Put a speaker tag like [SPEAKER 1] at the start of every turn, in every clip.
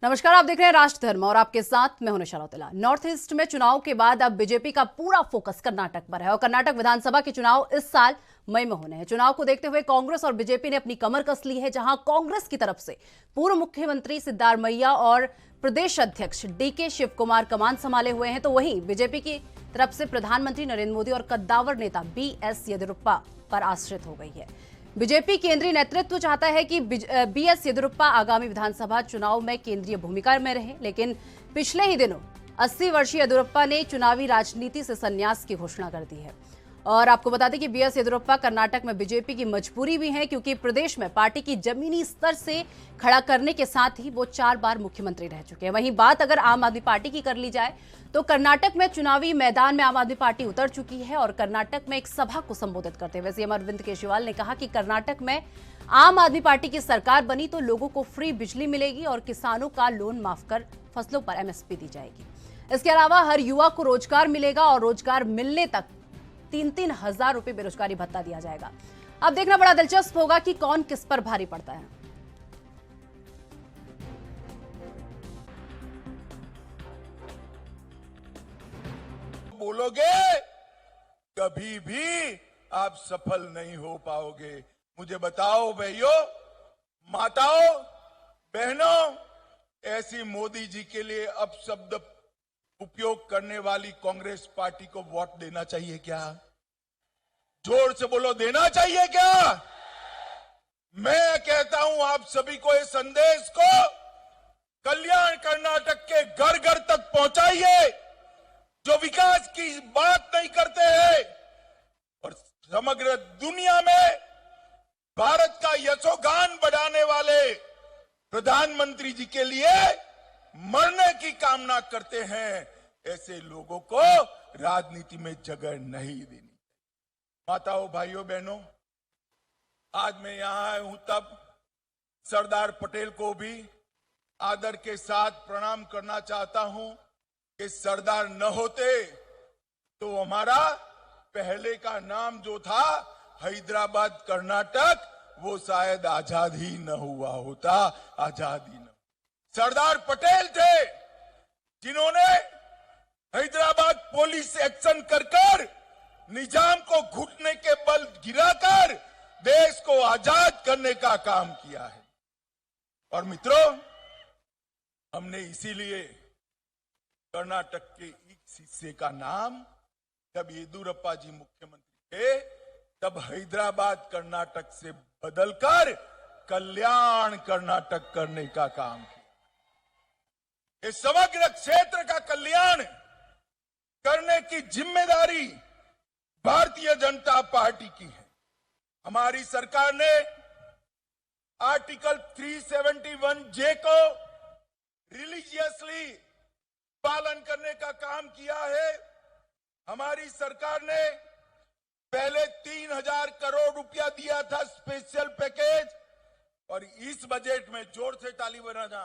[SPEAKER 1] नमस्कार, आप देख रहे हैं राष्ट्र धर्म और आपके साथ मैं हूं निशा रौतेला। नॉर्थ ईस्ट में चुनाव के बाद अब बीजेपी का पूरा फोकस कर्नाटक पर है और कर्नाटक विधानसभा के चुनाव इस साल मई में होने हैं। चुनाव को देखते हुए कांग्रेस और बीजेपी ने अपनी कमर कस ली है, जहां कांग्रेस की तरफ से पूर्व मुख्यमंत्री सिद्धारमैया और प्रदेश अध्यक्ष डीके शिव कुमार कमान संभाले हुए हैं, तो वहीं बीजेपी की तरफ से प्रधानमंत्री नरेंद्र मोदी और कद्दावर नेता बीएस येदियुरप्पा पर आश्रित हो गई है। बीजेपी केंद्रीय नेतृत्व चाहता है कि बीएस येदियुरप्पा आगामी विधानसभा चुनाव में केंद्रीय भूमिका में रहे, लेकिन पिछले ही दिनों 80 वर्षीय येदियुरप्पा ने चुनावी राजनीति से संन्यास की घोषणा कर दी है। और आपको बता दें कि बीएस येदियुरप्पा कर्नाटक में बीजेपी की मजबूरी भी है, क्योंकि प्रदेश में पार्टी की जमीनी स्तर से खड़ा करने के साथ ही वो 4 बार मुख्यमंत्री रह चुके हैं। वहीं बात अगर आम आदमी पार्टी की कर ली जाए तो कर्नाटक में चुनावी मैदान में आम आदमी पार्टी उतर चुकी है और कर्नाटक में एक सभा को संबोधित करते हुए सीएम अरविंद केजरीवाल ने कहा कि कर्नाटक में आम आदमी पार्टी की सरकार बनी तो लोगों को फ्री बिजली मिलेगी और किसानों का लोन माफ कर फसलों पर एमएसपी दी जाएगी। इसके अलावा हर युवा को रोजगार मिलेगा और रोजगार मिलने तक 3-3 हजार रुपए बेरोजगारी भत्ता दिया जाएगा। अब देखना बड़ा दिलचस्प होगा कि कौन किस पर भारी पड़ता है।
[SPEAKER 2] बोलोगे कभी भी आप सफल नहीं हो पाओगे। मुझे बताओ भाइयों, माताओं, बहनों, ऐसी मोदी जी के लिए अब शब्द उपयोग करने वाली कांग्रेस पार्टी को वोट देना चाहिए क्या? जोर से बोलो, देना चाहिए क्या? मैं कहता हूं आप सभी को इस संदेश को कल्याण कर्नाटक के घर घर तक पहुंचाइए, जो विकास की बात नहीं करते हैं और समग्र दुनिया में भारत का यशोगान बढ़ाने वाले प्रधानमंत्री जी के लिए मरने की कामना करते हैं, ऐसे लोगों को राजनीति में जगह नहीं देनी। माताओं, भाइयों, बहनों, आज मैं यहां आया हूं तब सरदार पटेल को भी आदर के साथ प्रणाम करना चाहता हूं कि सरदार न होते तो हमारा पहले का नाम जो था हैदराबाद कर्नाटक, वो शायद आजाद ही न हुआ होता, आजाद ही न। सरदार पटेल थे जिन्होंने हैदराबाद पुलिस एक्शन कर निजाम को घुटने के बल गिराकर देश को आजाद करने का काम किया है। और मित्रों, हमने इसीलिए कर्नाटक के इस हिस्से का नाम जब येदियुरप्पा जी मुख्यमंत्री थे तब हैदराबाद कर्नाटक से बदलकर कल्याण कर्नाटक करने का काम किया। इस समग्र क्षेत्र का कल्याण करने की जिम्मेदारी भारतीय जनता पार्टी की है। हमारी सरकार ने आर्टिकल 371J को रिलीजियसली पालन करने का काम किया है। हमारी सरकार ने पहले 3,000 करोड़ रुपया दिया था स्पेशल पैकेज, और इस बजट में, जोर से ताली बजाना,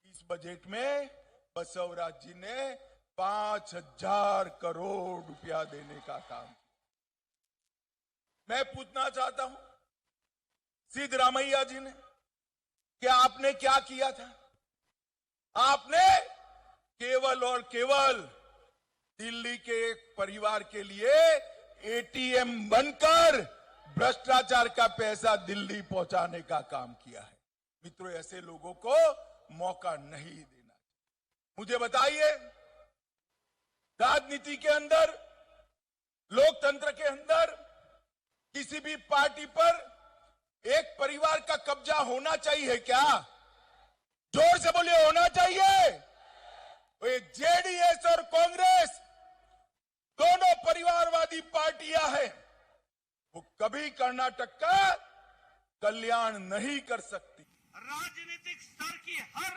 [SPEAKER 2] इस बजट में बसवराज जी ने 5,000 करोड़ रुपया देने का काम किया। मैं पूछना चाहता हूं सिद्धरामैया जी ने, कि आपने क्या किया था? आपने केवल और केवल दिल्ली के एक परिवार के लिए एटीएम बनकर भ्रष्टाचार का पैसा दिल्ली पहुंचाने का काम किया है। मित्रों, ऐसे लोगों को मौका नहीं देना। मुझे बताइए, राजनीति के अंदर, लोकतंत्र के अंदर किसी भी पार्टी पर एक परिवार का कब्जा होना चाहिए क्या? जोर से बोलिए, होना चाहिए। जेडीएस और कांग्रेस दोनों परिवारवादी पार्टियां हैं, वो कभी कर्नाटक का कल्याण नहीं कर सकती।
[SPEAKER 3] राजनीतिक स्तर की हर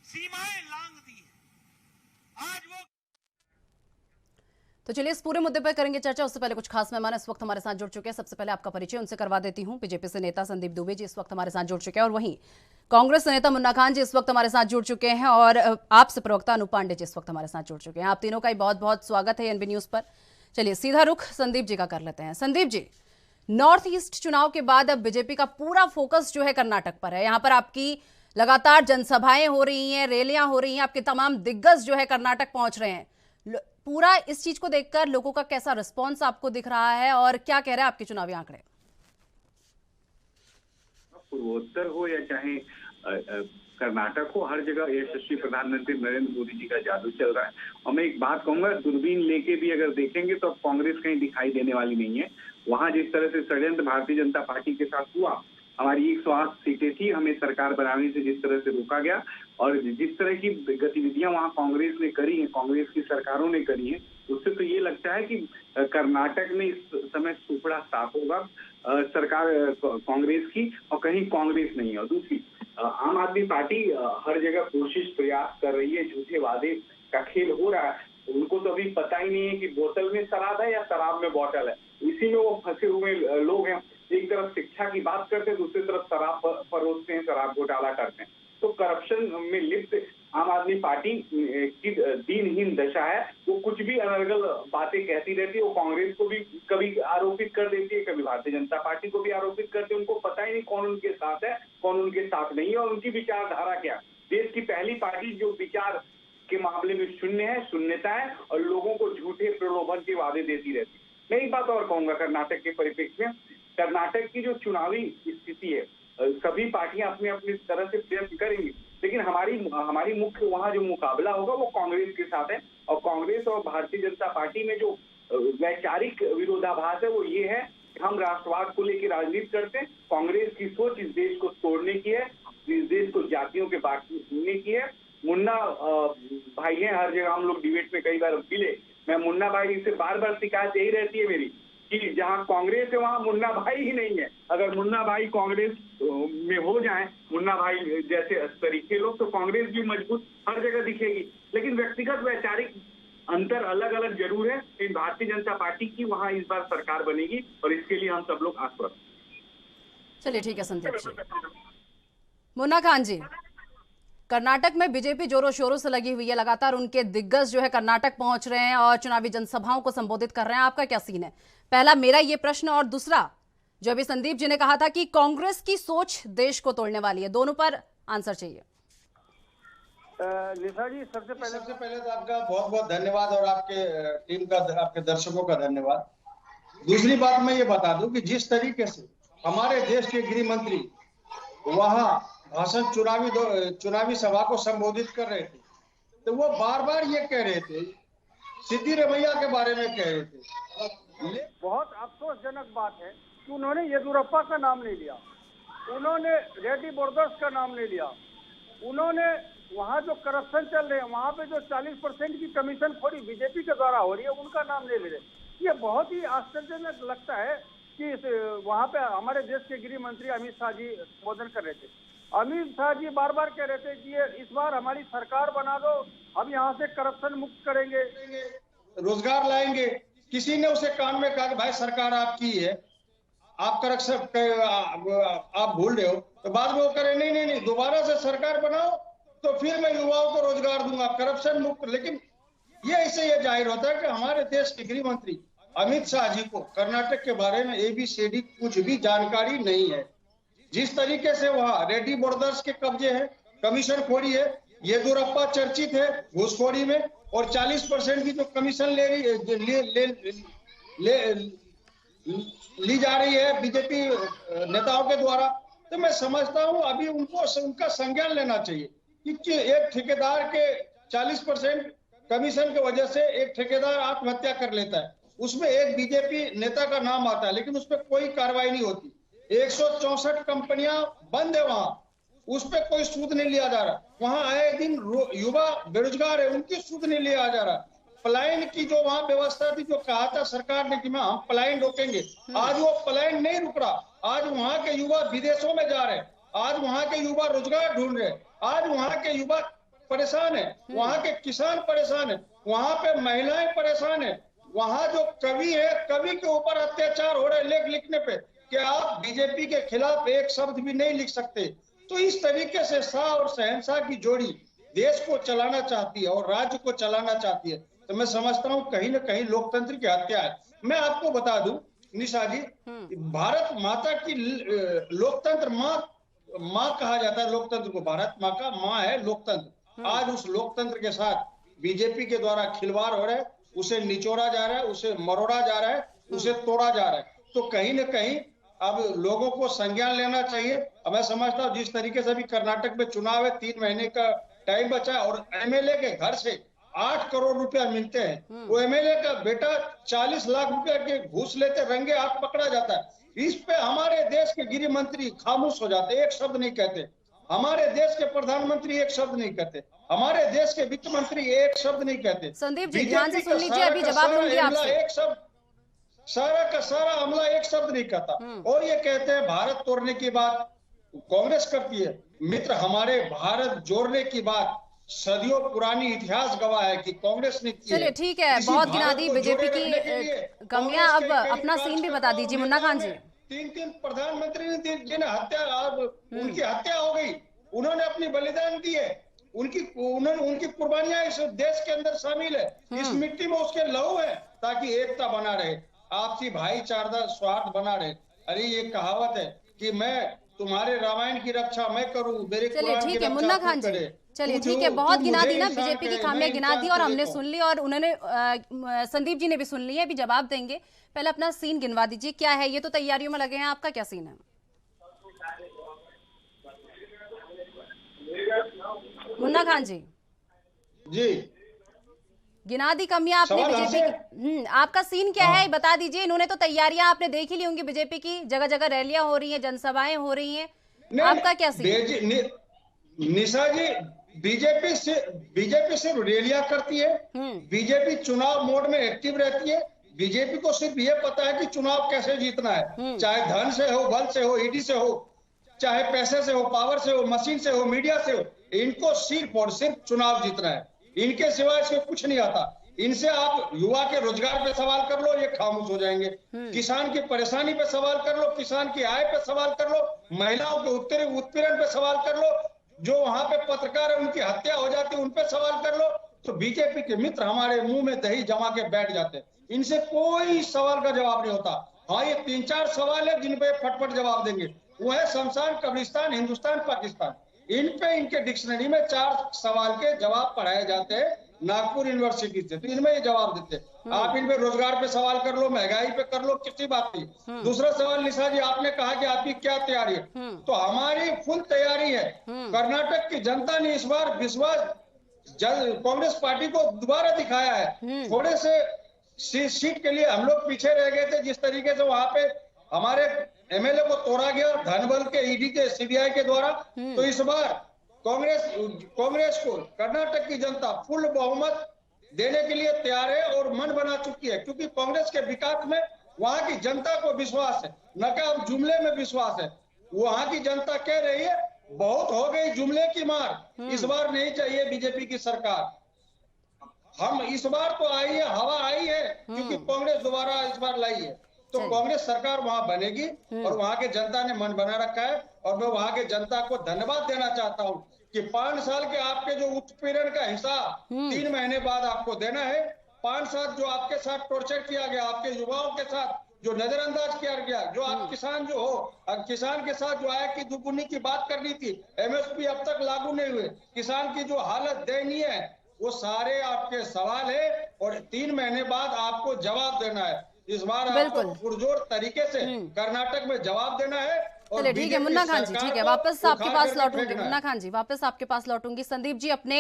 [SPEAKER 3] सीमाएं लांघ दी है। आज वो
[SPEAKER 1] तो चलिए इस पूरे मुद्दे पर करेंगे चर्चा। उससे पहले कुछ खास मेहमान इस वक्त हमारे साथ जुड़ चुके हैं। सबसे पहले आपका परिचय उनसे करवा देती हूं। बीजेपी से नेता संदीप दुबे जी इस वक्त हमारे साथ जुड़ चुके हैं, और वहीं कांग्रेस से नेता मुन्ना खान जी इस वक्त हमारे साथ जुड़ चुके हैं, और आपसे प्रवक्ता अनूप पांडे जी इस वक्त हमारे साथ जुड़ चुके हैं। आप तीनों का ही बहुत बहुत स्वागत है एनबी न्यूज पर। चलिए सीधा रुख संदीप जी का कर लेते हैं। संदीप जी, नॉर्थ ईस्ट चुनाव के बाद अब बीजेपी का पूरा फोकस जो है कर्नाटक पर है। यहाँ पर आपकी लगातार जनसभाएं हो रही हैं, रैलियां हो रही हैं, आपके तमाम दिग्गज जो है कर्नाटक पहुंच रहे हैं। पूरा इस चीज को देखकर लोगों का कैसा रिस्पांस आपको दिख रहा है और क्या कह रहे हैं आपके चुनावी आंकड़े?
[SPEAKER 4] पूर्वोत्तर हो या चाहे कर्नाटक हो, हर जगह यशस्वी प्रधानमंत्री नरेंद्र मोदी जी का जादू चल रहा है। और मैं एक बात कहूंगा, दूरबीन लेके भी अगर देखेंगे तो कांग्रेस कहीं दिखाई देने वाली नहीं है। वहां जिस तरह से षड्यंत्र भारतीय जनता पार्टी के साथ हुआ, हमारी 108 सीटें थी, हमें सरकार बनाने से जिस तरह से रोका गया और जिस तरह की गतिविधियां वहां कांग्रेस ने करी हैं, कांग्रेस की सरकारों ने करी हैं, उससे तो ये लगता है कि कर्नाटक में इस समय सुपड़ा साफ होगा सरकार कांग्रेस की, और कहीं कांग्रेस नहीं है। और दूसरी, आम आदमी पार्टी हर जगह कोशिश प्रयास कर रही है, झूठे वादे का खेल हो रहा है। उनको तो अभी पता ही नहीं है कि बोतल में शराब है या शराब में बोतल है, इसी में वो फंसे हुए लोग हैं। एक तरफ शिक्षा की बात करते हैं, दूसरी तरफ शराब परोसते हैं, शराब घोटाला करते हैं। तो करप्शन में लिप्त आम आदमी पार्टी की दीनहीन दशा है। वो कुछ भी अनर्गल बातें कहती रहती है। वो कांग्रेस को भी कभी आरोपित कर देती है, कभी भारतीय जनता पार्टी को भी आरोपित करती है। उनको पता ही नहीं कौन उनके साथ है, कौन उनके साथ नहीं है, और उनकी विचारधारा क्या। देश की पहली पार्टी जो विचार के मामले में शून्य है, शून्यता है, और लोगों को झूठे प्रलोभन के वादे देती रहती है। मैं एक बात और कहूंगा कर्नाटक के परिप्रेक्ष्य में, कर्नाटक की जो चुनावी स्थिति है, सभी पार्टियां अपनी अपनी तरह से प्रयत्न करेंगी, लेकिन हमारी मुख्य वहां जो मुकाबला होगा वो कांग्रेस के साथ है। और कांग्रेस और भारतीय जनता पार्टी में जो वैचारिक विरोधाभास है वो ये है कि हम राष्ट्रवाद को लेकर राजनीति करते हैं। कांग्रेस की सोच इस देश को तोड़ने की है, इस देश को जातियों के बांटने की है। मुन्ना भाई हैं, हर जगह हम लोग डिबेट में कई बार मिले, मैं मुन्ना भाई से बार बार शिकायत यही रहती है मेरी कि जहां कांग्रेस है वहां मुन्ना भाई ही नहीं है। अगर मुन्ना भाई कांग्रेस में हो जाएं, मुन्ना भाई जैसे तरीके लोग, तो कांग्रेस भी मजबूत हर जगह दिखेगी। लेकिन व्यक्तिगत वैचारिक अंतर अलग अलग जरूर है, लेकिन भारतीय जनता पार्टी की वहां इस बार सरकार बनेगी और इसके लिए हम सब लोग आश्वस्त।
[SPEAKER 1] चलिए ठीक है संदीप जी। मुन्ना खान जी, कर्नाटक में बीजेपी जोरों शोरों से लगी हुई है, लगातार उनके दिग्गज जो है कर्नाटक पहुंच रहे हैं और चुनावी जनसभाओं को संबोधित कर रहे हैं। आपका क्या सीन है? पहला मेरा ये प्रश्न, और दूसरा जो अभी संदीप जी ने कहा था कि कांग्रेस की सोच देश को तोड़ने वाली है, दोनों पर आंसर चाहिए।
[SPEAKER 5] निशा जी, सबसे पहले तो आपका बहुत बहुत धन्यवाद और आपके टीम का, आपके दर्शकों का धन्यवाद। दूसरी बात मैं ये बता दूं कि जिस तरीके से हमारे देश के गृह मंत्री वहां भाषण चुनावी सभा को संबोधित कर रहे थे, तो वो बार बार ये कह रहे थे, सिद्धिरमैया के बारे में कह रहे थे। बहुत अफसोसजनक बात है कि उन्होंने येदियुरप्पा का नाम नहीं लिया, उन्होंने रेड्डी ब्रदर्स का नाम नहीं लिया, उन्होंने वहाँ जो करप्शन चल रहे हैं, वहाँ पे जो 40% की कमीशन खोरी बीजेपी के द्वारा हो रही है, उनका नाम नहीं ले रहे। ये बहुत ही आश्चर्यजनक लगता है कि वहाँ पे हमारे देश के गृह मंत्री अमित शाह जी संबोधन कर रहे थे। अमित शाह जी बार बार कह रहे थे कि ये इस बार हमारी सरकार बना दो, हम यहाँ से करप्शन मुक्त करेंगे, रोजगार लाएंगे। किसी ने उसे कान में कहा भाई सरकार आपकी है, आप करप्शन आप भूल रहे हो, तो बाद में वो करे नहीं दोबारा से सरकार बनाओ तो फिर मैं युवाओं को रोजगार दूंगा, करप्शन मुक्त। लेकिन ये इससे ये जाहिर होता है कि हमारे देश के गृह मंत्री अमित शाह जी को कर्नाटक के बारे में ABCD कुछ भी जानकारी नहीं है। जिस तरीके से वहाँ रेड्डी ब्रदर्स के कब्जे है, कमीशन खोरी है, येदियुरप्पा चर्चित है घूसखोरी में, और 40% की जो कमीशन ली जा रही है बीजेपी नेताओं के द्वारा, तो मैं समझता हूँ अभी उनको उनका संज्ञान लेना चाहिए कि एक ठेकेदार के 40% कमीशन की वजह से एक ठेकेदार आत्महत्या कर लेता है, उसमें एक बीजेपी नेता का नाम आता है, लेकिन उस पर कोई कार्रवाई नहीं होती। 164 कंपनियां बंद है वहां, उस पर कोई सूद नहीं लिया जा रहा। वहां आए दिन युवा बेरोजगार है, उनकी सूद नहीं लिया जा रहा। पलायन की जो वहां व्यवस्था थी, जो कहा था सरकार ने कि हम पलायन रोकेंगे, आज वो पलायन नहीं रुक रहा। आज वहां के युवा विदेशों में जा रहे हैं, आज वहां के युवा रोजगार ढूंढ रहे हैं, आज वहां के युवा परेशान है, वहां के किसान परेशान है, वहां पे महिलाएं परेशान है, वहां जो कवि है, कवि के ऊपर अत्याचार हो रहे लेख लिखने पे कि आप बीजेपी के खिलाफ एक शब्द भी नहीं लिख सकते। तो इस तरीके से शाह और शहंशाह की जोड़ी देश को चलाना चाहती है और राज्य को चलाना चाहती है, तो मैं समझता हूँ कहीं ना कहीं लोकतंत्र की हत्या है। मैं आपको बता दूं निशा जी, भारत माता की लोकतंत्र माँ माँ कहा जाता है लोकतंत्र को, भारत माँ का माँ है लोकतंत्र। आज उस लोकतंत्र के साथ बीजेपी के द्वारा खिलवाड़ हो रहा है, उसे निचोड़ा जा रहा है, उसे मरोड़ा जा रहा है, उसे तोड़ा जा रहा है। तो कहीं न कहीं अब लोगों को संज्ञान लेना चाहिए। अब मैं समझता हूँ जिस तरीके से अभी कर्नाटक में चुनाव है, 3 महीने का टाइम बचा है और एमएलए के घर से 8 करोड़ रुपया मिलते हैं, वो एमएलए का बेटा 40 लाख रुपया के घूस लेते रंगे हाथ पकड़ा जाता है। इस पे हमारे देश के गृह मंत्री खामोश हो जाते, एक शब्द नहीं कहते। हमारे देश के प्रधानमंत्री एक शब्द नहीं कहते, हमारे देश के वित्त मंत्री एक शब्द नहीं कहते।
[SPEAKER 1] संदीप जी ध्यान से सुन लीजिए, अभी जवाब दूंगी आपसे।
[SPEAKER 5] एक शब्द, सारा का सारा हमला एक शब्द नहीं कहता। और ये कहते हैं भारत तोड़ने की बात कांग्रेस करती है। मित्र, हमारे भारत जोड़ने की बात सदियों पुरानी इतिहास गवाह है कि कांग्रेस ने की।
[SPEAKER 1] चलिए ठीक है, बहुत गिना दी बीजेपी की कमियां। अब अपना सीन भी बता दीजिए मुन्ना खान जी।
[SPEAKER 5] 3 प्रधानमंत्री ने जिन्हें हत्या, उनकी हत्या हो गई, उन्होंने अपनी बलिदान दिए, उनकी कुर्बानियां इस देश के अंदर शामिल है, इस मिट्टी में उसके लहू है, ताकि एकता बना रहे, आपसी भाईचारा स्वार्थ बना रहे। अरे ये कहावत है कि मैं तुम्हारे रामायण की रक्षा मैं करूं, मेरे
[SPEAKER 1] चलिए ठीक है मुन्ना खान जी, चलिए ठीक है, बहुत गिना दी ना बीजेपी की खामियां गिना दी और हमने सुन ली और उन्होंने संदीप जी ने भी सुन ली है, अभी जवाब देंगे। पहले अपना सीन गिनवा दीजिए, क्या है ये तो तैयारियों में लगे हैं, आपका क्या सीन है? मुन्ना खान जी
[SPEAKER 5] जी
[SPEAKER 1] गिना दी कमियां आपने बीजेपी की, आपका सीन क्या है बता दीजिए। इन्होंने तो तैयारियां आपने देख ही ली होंगी, बीजेपी की जगह जगह रैलियां हो रही हैं, जनसभाएं हो रही हैं, आपका क्या सीन?
[SPEAKER 5] निशा जी, बीजेपी सिर्फ रैलियां करती है, बीजेपी चुनाव मोड में एक्टिव रहती है। बीजेपी को सिर्फ ये पता है कि चुनाव कैसे जीतना है, चाहे धन से हो, बल से हो, ईडी से हो, चाहे पैसे से हो, पावर से हो, मशीन से हो, मीडिया से हो, इनको सिर्फ और सिर्फ चुनाव जीतना है, इनके सिवाय इसमें कुछ नहीं आता। इनसे आप युवा के रोजगार पे सवाल कर लो, ये खामोश हो जाएंगे। किसान की परेशानी पे सवाल कर लो, किसान की आय पे सवाल कर लो, महिलाओं के उत्पीड़न पे सवाल कर लो, जो वहां पे पत्रकार है उनकी हत्या हो जाती है उन पे सवाल कर लो। तो बीजेपी के मित्र हमारे मुंह में दही जमा के बैठ जाते, इनसे कोई सवाल का जवाब नहीं होता। हाँ, ये 3-4 सवाल है जिन पे फटफट जवाब देंगे, वो है शमशान, कब्रिस्तान, हिंदुस्तान, पाकिस्तान। इन पे इनके डिक्शनरी में 4 सवाल के जवाब पढ़ाए जाते हैं नागपुर यूनिवर्सिटी से, तो इनमें ये जवाब देते। आप इन पे रोजगार पे सवाल कर लो, महंगाई पे कर लो, किसी बात नहीं। दूसरा सवाल निशा जी, आपने कहा कि आपकी क्या तैयारी है, तो हमारी फुल तैयारी है। कर्नाटक की जनता ने इस बार विश्वास कांग्रेस पार्टी को दोबारा दिखाया है। थोड़े से सीट के लिए हम लोग पीछे रह गए थे, जिस तरीके से वहां पे हमारे एमएलए को तोड़ा गया धनबल के, ईडी के, सीबीआई के द्वारा। तो इस बार कांग्रेस को कर्नाटक की जनता फुल बहुमत देने के लिए तैयार है और मन बना चुकी है, क्योंकि कांग्रेस के विकास में वहां की जनता को विश्वास है, न कि अब जुमले में विश्वास है। वहां की जनता कह रही है बहुत हो गई जुमले की मार, इस बार नहीं चाहिए बीजेपी की सरकार। हम इस बार तो आई है, हवा आई है, क्योंकि कांग्रेस दोबारा इस बार लाई है, तो कांग्रेस सरकार वहां बनेगी और वहां के जनता ने मन बना रखा है। और मैं वहां के जनता को धन्यवाद देना चाहता हूं कि 5 साल के आपके जो उत्पीड़न का हिसाब 3 महीने बाद आपको देना है। 5 साल जो आपके साथ टॉर्चर किया गया, आपके युवाओं के साथ जो नजरअंदाज किया गया, जो आप किसान जो हो, किसान के साथ जो आय की दुगुनी की बात करनी थी, एमएसपी अब तक लागू नहीं हुए, किसान की जो हालत दयनीय है, वो सारे आपके सवाल है और 3 महीने बाद आपको जवाब देना है। इस बार आपको पुरजोर तरीके से कर्नाटक में जवाब देना है।
[SPEAKER 1] चलिए ठीक है मुन्ना खान जी, ठीक है, वापस आपके पास लौटूंगी। मुन्ना खान जी वापस आपके पास लौटूंगी। संदीप जी अपने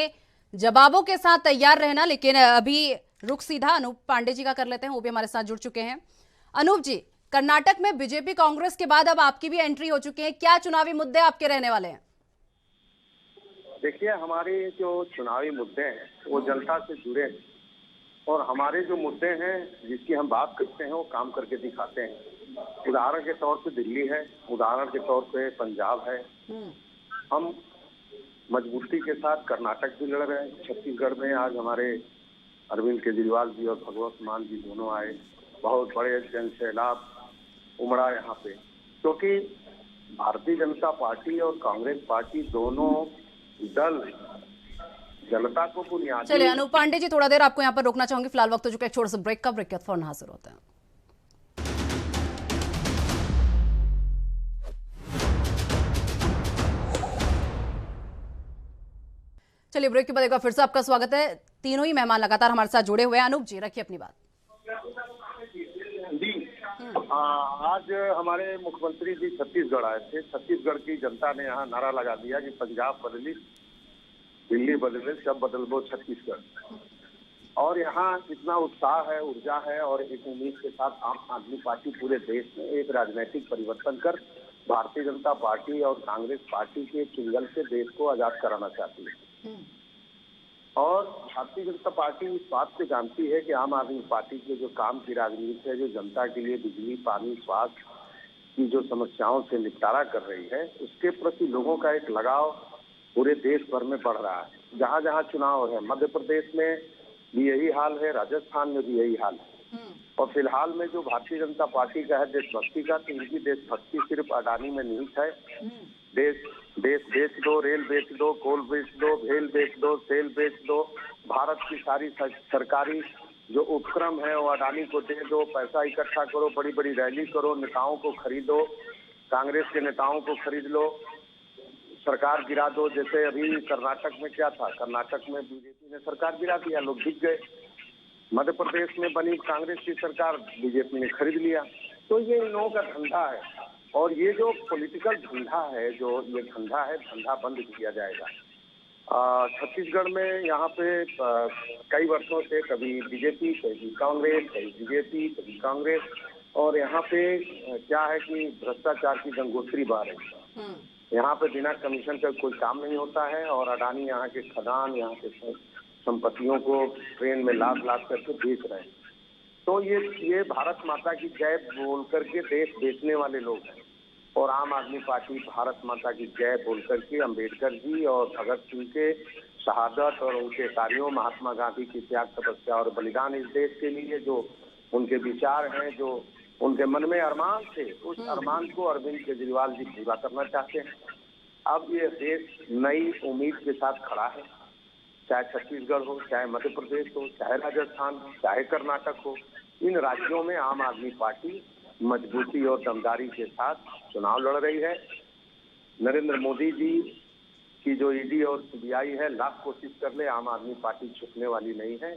[SPEAKER 1] जवाबों के साथ तैयार रहना, लेकिन अभी रुख सीधा अनूप पांडे जी का कर लेते हैं, वो भी हमारे साथ जुड़ चुके हैं। अनूप जी, कर्नाटक में बीजेपी कांग्रेस के बाद अब आपकी भी एंट्री हो चुकी है, क्या चुनावी मुद्दे आपके रहने वाले हैं?
[SPEAKER 6] देखिए, हमारे जो चुनावी मुद्दे हैं वो जनता से जुड़े हैं और हमारे जो मुद्दे हैं जिसकी हम बात करते हैं वो काम करके दिखाते हैं। उदाहरण के तौर पे दिल्ली है, उदाहरण के तौर पे पंजाब है। हम मजबूती के साथ कर्नाटक भी लड़ रहे हैं। छत्तीसगढ़ में आज हमारे अरविंद केजरीवाल जी और भगवंत मान जी दोनों आए, बहुत बड़े जन सैलाब उमड़ा यहाँ पे, क्योंकि भारतीय जनता पार्टी और कांग्रेस पार्टी दोनों दल जनता को बुनियादी।
[SPEAKER 1] चलिए अनूप पांडे जी, थोड़ा देर आपको यहाँ पर रोकना चाहूंगी, फिलहाल वक्त हो चुका है छोटे से ब्रेक का। ब्रेक के बाद फौरन हाजिर होते हैं। चलिए ब्रेक के बाद एक बार फिर से आपका स्वागत है। तीनों ही मेहमान लगातार हमारे साथ जुड़े हुए हैं। अनूप जी, रखिए अपनी बात।
[SPEAKER 6] जी, आज हमारे मुख्यमंत्री जी छत्तीसगढ़ आए थे। छत्तीसगढ़ की जनता ने यहाँ नारा लगा दिया कि पंजाब बदली, दिल्ली बदले, सब बदल दो छत्तीसगढ़। और यहाँ इतना उत्साह है, ऊर्जा है और एक उम्मीद के साथ आम आदमी पार्टी पूरे देश में एक राजनीतिक परिवर्तन कर भारतीय जनता पार्टी और कांग्रेस पार्टी के चुंगल से देश को आजाद कराना चाहती है। और भारतीय जनता पार्टी इस बात से जानती है कि आम आदमी पार्टी के जो काम की राजनीति है, जो जनता के लिए बिजली, पानी, स्वास्थ्य की जो समस्याओं से निपटारा कर रही है, उसके प्रति लोगों का एक लगाव पूरे देश भर में बढ़ रहा है। जहाँ जहाँ चुनाव है, मध्य प्रदेश में भी यही हाल है, राजस्थान में भी यही हाल है। और फिलहाल में जो भारतीय जनता पार्टी का है देशभक्ति का, तो इनकी देशभक्ति सिर्फ अडानी में निहित है। देश बेच दो, रेल बेच दो, कोल बेच दो, भेल बेच दो, तेल बेच दो, भारत की सारी सरकारी जो उपक्रम है वो अडानी को दे दो, पैसा इकट्ठा करो, बड़ी बड़ी रैली करो, नेताओं को खरीदो, कांग्रेस के नेताओं को खरीद लो, सरकार गिरा दो। जैसे अभी कर्नाटक में क्या था, कर्नाटक में बीजेपी ने सरकार गिरा दिया, लोग दिख गए। मध्य प्रदेश में बनी कांग्रेस की सरकार बीजेपी ने खरीद लिया। तो ये इन लोगों का धंधा है और ये जो पॉलिटिकल धंधा है, जो ये धंधा है, धंधा बंद किया जाएगा। छत्तीसगढ़ में यहाँ पे कई वर्षों से कभी बीजेपी, कभी कांग्रेस, कभी बीजेपी, कभी कांग्रेस, और यहाँ पे क्या है कि भ्रष्टाचार की गंगोत्री बह रही है। यहाँ पे बिना कमीशन का कोई काम नहीं होता है और अडानी यहाँ के खदान, यहाँ के संपत्तियों को ट्रेन में लाद लाद करके बेच रहे हैं। तो ये भारत माता की जय बोल करके देश बेचने वाले लोग हैं। और आम आदमी पार्टी भारत माता की जय बोल करके अम्बेडकर जी और भगत सिंह के शहादत और उनके कार्यों, महात्मा गांधी की त्याग, तपस्या और बलिदान इस देश के लिए, जो उनके विचार हैं, जो उनके मन में अरमान थे, उस अरमान को अरविंद केजरीवाल जी पूरा करना चाहते हैं। अब ये देश नई उम्मीद के साथ खड़ा है, चाहे छत्तीसगढ़ हो, चाहे मध्य प्रदेश हो, चाहे राजस्थान हो, चाहे कर्नाटक हो। इन राज्यों में आम आदमी पार्टी मजबूती और दमदारी के साथ चुनाव लड़ रही है। नरेंद्र मोदी जी की जो ईडी और सीबीआई है, लाख कोशिश कर ले, आम आदमी पार्टी झुकने वाली नहीं है।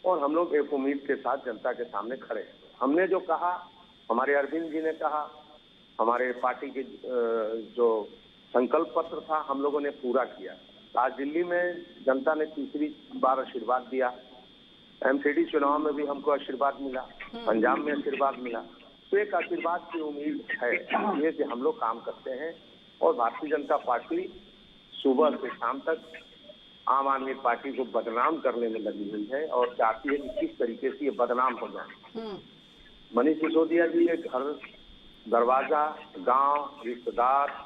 [SPEAKER 6] और हम लोग एक उम्मीद के साथ जनता के सामने खड़े हैं। हमने जो कहा, हमारे अरविंद जी ने कहा, हमारे पार्टी के जो संकल्प पत्र था, हम लोगों ने पूरा किया। आज दिल्ली में जनता ने तीसरी बार आशीर्वाद दिया। एमसीडी चुनाव में भी हमको आशीर्वाद मिला, पंजाब में आशीर्वाद मिला। तो एक आशीर्वाद की उम्मीद है ये कि हम लोग काम करते हैं और भारतीय जनता पार्टी सुबह से शाम तक आम आदमी पार्टी को बदनाम करने में लगी हुई है और चाहती है कि किस तरीके से ये बदनाम हो जाए। मनीष सिसोदिया जी के घर, दरवाजा, गांव, रिश्तेदार,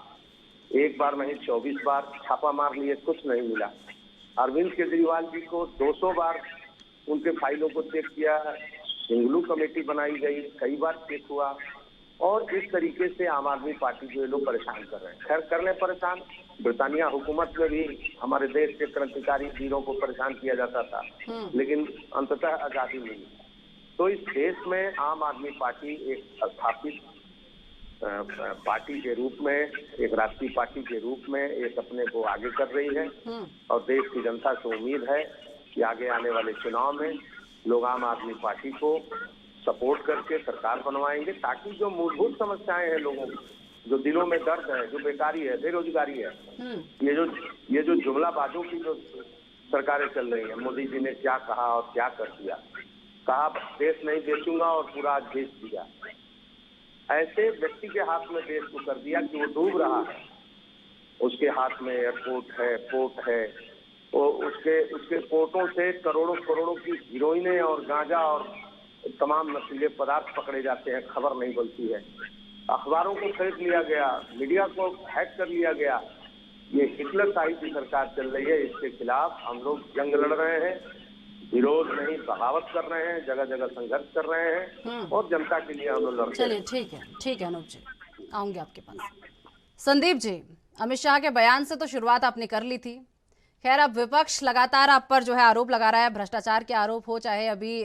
[SPEAKER 6] एक बार नहीं 24 बार छापा मार लिए, कुछ नहीं मिला। अरविंद केजरीवाल जी को 200 बार उनके फाइलों को चेक किया, सिंगलू कमेटी बनाई गई, कई बार चेक हुआ। और इस तरीके से आम आदमी पार्टी को ये लोग परेशान कर रहे हैं। खैर करने परेशान, ब्रिटानिया हुकूमत में भी हमारे देश के क्रांतिकारी वीरों को परेशान किया जाता था, लेकिन अंततः आजादी मिली। तो इस देश में आम आदमी पार्टी एक स्थापित पार्टी के रूप में, एक राष्ट्रीय पार्टी के रूप में एक अपने को आगे कर रही है। और देश की जनता से उम्मीद है कि आगे आने वाले चुनाव में लोग आम आदमी पार्टी को सपोर्ट करके सरकार बनवाएंगे, ताकि जो मूलभूत समस्याएं हैं लोगों की, जो दिलों में दर्द है, जो बेकारी है, बेरोजगारी है, ये जो जुमलाबाजों की जो सरकारें चल रही है, मोदी जी ने क्या कहा और क्या कर दिया, कहा देश नहीं बेचूंगा और पूरा देश दिया। ऐसे व्यक्ति के हाथ में देश को कर दिया कि वो डूब रहा है। उसके हाथ में एयरपोर्ट है, पोर्ट है, वो उसके पोर्टों से करोड़ों करोड़ों की हीरोइनें और गांजा और तमाम नशीले पदार्थ पकड़े जाते हैं, खबर नहीं बनती है। अखबारों को खरीद लिया गया, मीडिया को हैक कर लिया गया। ये हिटलरशाही की सरकार चल रही है। इसके खिलाफ हम लोग जंग लड़ रहे हैं, विरोध नहीं बगावत कर रहे हैं, जगह जगह संघर्ष कर रहे हैं और जनता के लिए हम लोग लड़ रहे हैं।
[SPEAKER 1] चलिए ठीक है अनूप जी, आऊंगे आपके पास। संदीप जी, अमित शाह के बयान से तो शुरुआत आपने कर ली थी। खैर अब विपक्ष लगातार आप पर जो है आरोप लगा रहा है, भ्रष्टाचार के आरोप हो, चाहे अभी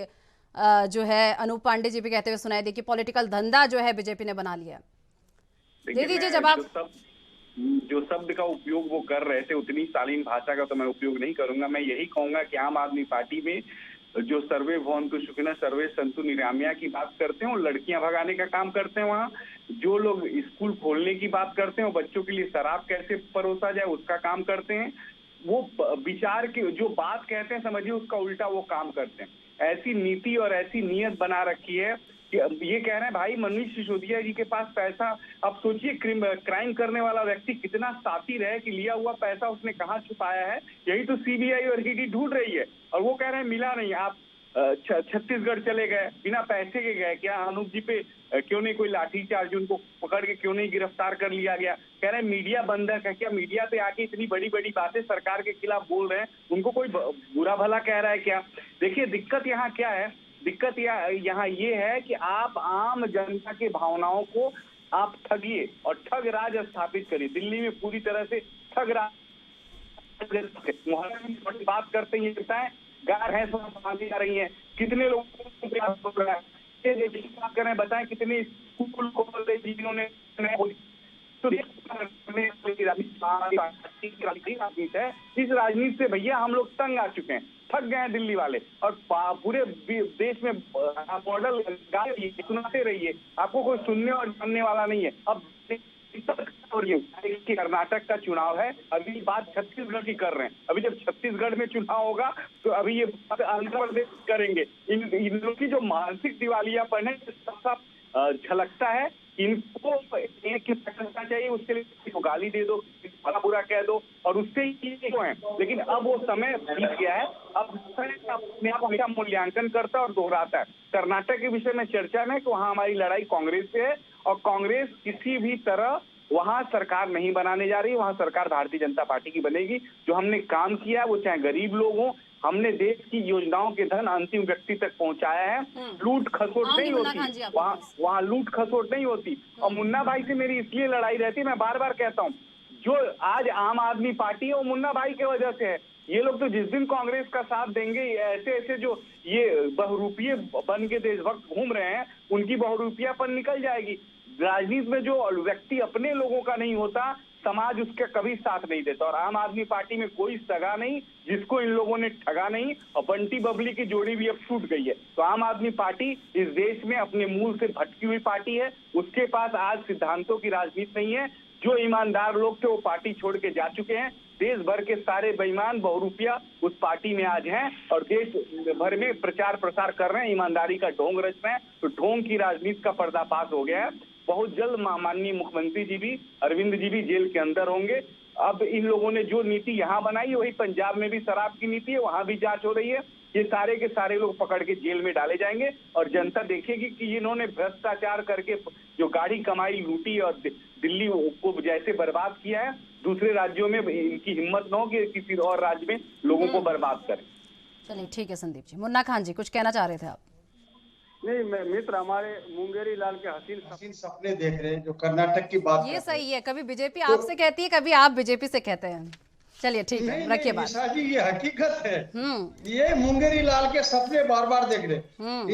[SPEAKER 1] जो है अनूप पांडे जी भी कहते हुए सुनाई दी कि पॉलिटिकल धंधा जो है बीजेपी ने बना लिया। दे दीजिए जवाब।
[SPEAKER 4] जो शब्द का उपयोग वो कर रहे थे, उतनी शालीन भाषा का तो मैं उपयोग नहीं करूंगा। मैं यही कहूंगा कि आम आदमी पार्टी में जो सर्वे भवन्तु सुखिनः सर्वे सन्तु निरामया की बात करते हैं, वो लड़कियां भगाने का काम करते हैं। वहाँ जो लोग स्कूल खोलने की बात करते हैं, बच्चों के लिए शराब कैसे परोसा जाए उसका काम करते हैं। वो विचार की जो बात कहते हैं, समझिए उसका उल्टा वो काम करते हैं। ऐसी नीति और ऐसी नीयत बना रखी है कि ये कह रहे हैं भाई मनीष सिसोदिया जी के पास पैसा। अब सोचिए क्राइम करने वाला व्यक्ति कितना शातिर है कि लिया हुआ पैसा उसने कहाँ छुपाया है। यही तो सीबीआई और ईडी ढूंढ रही है, और वो कह रहे हैं मिला नहीं। आप छत्तीसगढ़ चले गए, बिना पैसे के गए क्या? अनूप जी पे क्यों नहीं कोई लाठीचार्ज, उनको पकड़ के क्यों नहीं गिरफ्तार कर लिया गया? कह रहे हैं मीडिया बंधक है। क्या मीडिया पे आके इतनी बड़ी बड़ी बातें सरकार के खिलाफ बोल रहे हैं, उनको कोई बुरा भला कह रहा है क्या? देखिए दिक्कत यहाँ क्या है, दिक्कत यहाँ ये है कि आप आम जनता के भावनाओं को आप ठगिए और ठग राज स्थापित करिए। दिल्ली में पूरी तरह से ठग राज, मोहल्ले की बात करते ही बताएं गार है बांधी जा रही है, कितने लोगों को प्रयास हो रहा है, बात करें बताएं कितने स्कूल कॉलेज जिन्होंने तो राजनीति है। इस राजनीति से भैया हम लोग तंग आ चुके हैं, थक गए हैं दिल्ली वाले। और पूरे देश में मॉडल सुनाते रहिए, आपको कोई सुनने और जानने वाला नहीं है। अब कर्नाटक का चुनाव है, अभी बात छत्तीसगढ़ की कर रहे हैं। अभी जब छत्तीसगढ़ में चुनाव होगा तो अभी ये आंध्र प्रदेश करेंगे। इन लोग की जो मानसिक दिवालियापन है सब झलकता है। इनको करना चाहिए, उसके लिए किसी को गाली दे दो, भला बुरा कह दो और उससे ही तो है। लेकिन अब वो समय बीत गया है, अब अपने आप हमेशा मूल्यांकन करता और दोहराता है। कर्नाटक के विषय में चर्चा में कि वहाँ हमारी लड़ाई कांग्रेस से है और कांग्रेस किसी भी तरह वहाँ सरकार नहीं बनाने जा रही है। वहाँ सरकार भारतीय जनता पार्टी की बनेगी। जो हमने काम किया है वो चाहे गरीब लोग हों, हमने देश की योजनाओं के धन अंतिम व्यक्ति तक पहुंचाया है। लूट खसोट नहीं होती वहाँ लूट खसोट नहीं होती। और मुन्ना भाई से मेरी इसलिए लड़ाई रहती है, मैं बार बार कहता हूँ, जो आज आम आदमी पार्टी है वो मुन्ना भाई की वजह से है। ये लोग तो जिस दिन कांग्रेस का साथ देंगे, ऐसे ऐसे जो ये बहुरूपिये बन के देशभक्त घूम रहे हैं, उनकी बहुरूपियापन निकल जाएगी। राजनीति में जो व्यक्ति अपने लोगों का नहीं होता, समाज उसका कभी साथ नहीं देता। और आम आदमी पार्टी में कोई सगा नहीं जिसको इन लोगों ने ठगा नहीं, और बंटी बबली की जोड़ी भी अब छूट गई है। तो आम आदमी पार्टी इस देश में अपने मूल से भटकी हुई पार्टी है। उसके पास आज सिद्धांतों की राजनीति नहीं है। जो ईमानदार लोग थे वो पार्टी छोड़ के जा चुके हैं। देश भर के सारे बेईमान बहुरूपिया उस पार्टी में आज हैं और देश भर में प्रचार प्रसार कर रहे हैं, ईमानदारी का ढोंग रच रहे हैं। तो ढोंग की राजनीति का पर्दाफाश हो गया है। बहुत जल्द माननीय मुख्यमंत्री जी भी, अरविंद जी भी जेल के अंदर होंगे। अब इन लोगों ने जो नीति यहाँ बनाई, वही पंजाब में भी शराब की नीति है, वहां भी जांच हो रही है। ये सारे के सारे लोग पकड़ के जेल में डाले जाएंगे और जनता देखेगी कि इन्होंने भ्रष्टाचार करके जो गाड़ी कमाई लूटी और दिल्ली को जैसे बर्बाद किया है, दूसरे राज्यों में इनकी हिम्मत न हो कि किसी और राज्य में लोगों को बर्बाद करें।
[SPEAKER 1] चलिए ठीक है संदीप जी। मुन्ना खान जी कुछ कहना चाह रहे थे आप?
[SPEAKER 6] नहीं, मित्र हमारे मुंगेरी लाल के हसीन
[SPEAKER 5] सपने देख रहे हैं जो कर्नाटक की बात।
[SPEAKER 1] ये सही है, कभी बीजेपी आपसे कहती है, कभी आप बीजेपी से कहते हैं। चलिए ठीक है, रखिए बात।
[SPEAKER 5] जी ये हकीकत है। ये मुंगेरी लाल के सपने बार बार देख रहे।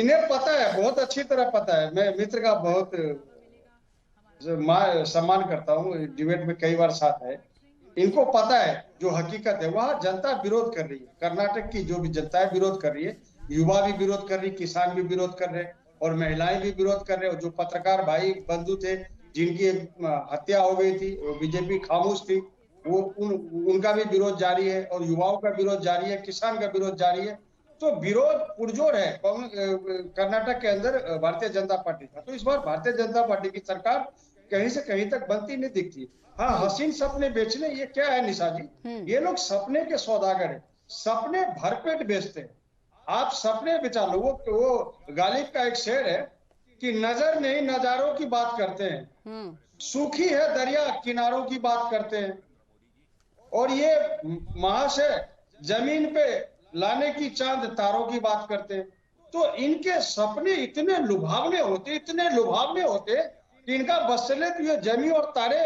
[SPEAKER 5] इन्हें पता है, बहुत अच्छी तरह पता है। मैं मित्र का बहुत सम्मान करता हूँ, डिबेट में कई बार साथ है। इनको पता है जो हकीकत है, वहाँ जनता विरोध कर रही है। कर्नाटक की जो भी जनता है विरोध कर रही है, युवा भी विरोध कर रही, किसान भी विरोध कर रहे और महिलाएं भी विरोध कर रहे। और जो पत्रकार भाई बंधु थे जिनकी हत्या हो गई थी, बीजेपी खामोश थी, वो उनका भी विरोध जारी है और युवाओं का विरोध जारी है, किसान का विरोध जारी है। तो विरोध पुरजोर है कर्नाटक के अंदर भारतीय जनता पार्टी का। तो इस बार भारतीय जनता पार्टी की सरकार कहीं से कहीं तक बनती नहीं दिखती। हाँ, हसीन सपने बेचने, ये क्या है निशा जी? ये लोग सपने के सौदागर है, सपने भरपेट बेचते हैं। आप सपने बेचा लो। वो गालिब का एक शेर है कि नजर नहीं नजारों की बात करते हैं, सूखी है दरिया किनारों की बात करते हैं, और ये महाशय जमीन पे लाने की चांद तारों की बात करते हैं। तो इनके सपने इतने लुभावने होते, इतने लुभावने होते कि इनका बस चले तो ये जमी और तारे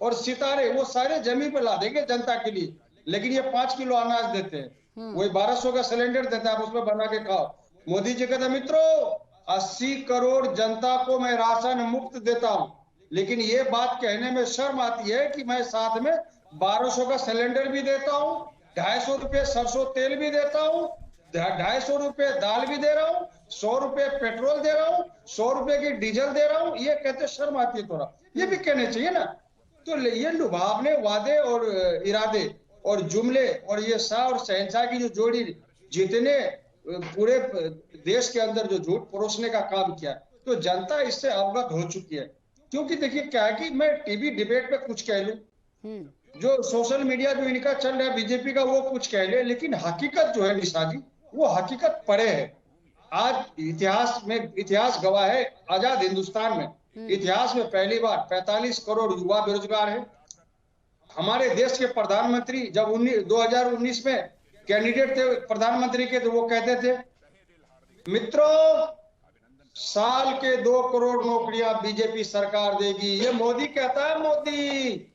[SPEAKER 5] और सितारे वो सारे जमी पे ला देंगे जनता के लिए। लेकिन ये 5 किलो अनाज देते हैं, वही 1200 का सिलेंडर देता है, आप उसमें बना के खाओ। मोदी जी कहते मित्रों 80 करोड़ जनता को मैं राशन मुफ्त देता हूं, लेकिन ये बात कहने में शर्म आती है कि मैं साथ में 1200 का सिलेंडर भी देता हूँ, 250 रुपये सरसों तेल भी देता हूँ, 250 रुपये दाल भी दे रहा हूँ, 100 रुपये पेट्रोल दे रहा हूँ, 100 रुपये की डीजल दे रहा हूँ। ये कहते शर्म आती है थोड़ा, ये भी कहने चाहिए ना। तो ये लुभावने वादे और इरादे और जुमले और ये शाह और शहंशाह की जो जोड़ी जितने पूरे देश के अंदर जो झूठ परोसने का काम किया, तो जनता इससे अवगत हो चुकी है। क्योंकि देखिए क्या है कि मैं टीवी डिबेट पे कुछ कह लूं, जो सोशल मीडिया जो इनका चल रहा है बीजेपी का वो कुछ कह ले, लेकिन हकीकत जो है निशा जी, वो हकीकत परे है। आज इतिहास गवाह है, आजाद हिंदुस्तान में इतिहास में पहली बार 45 करोड़ युवा बेरोजगार है। हमारे देश के प्रधानमंत्री जब 2019 में कैंडिडेट थे प्रधानमंत्री के, तो वो कहते थे मित्रों साल के 2 करोड़ नौकरियां बीजेपी सरकार देगी। ये मोदी कहता है, मोदी।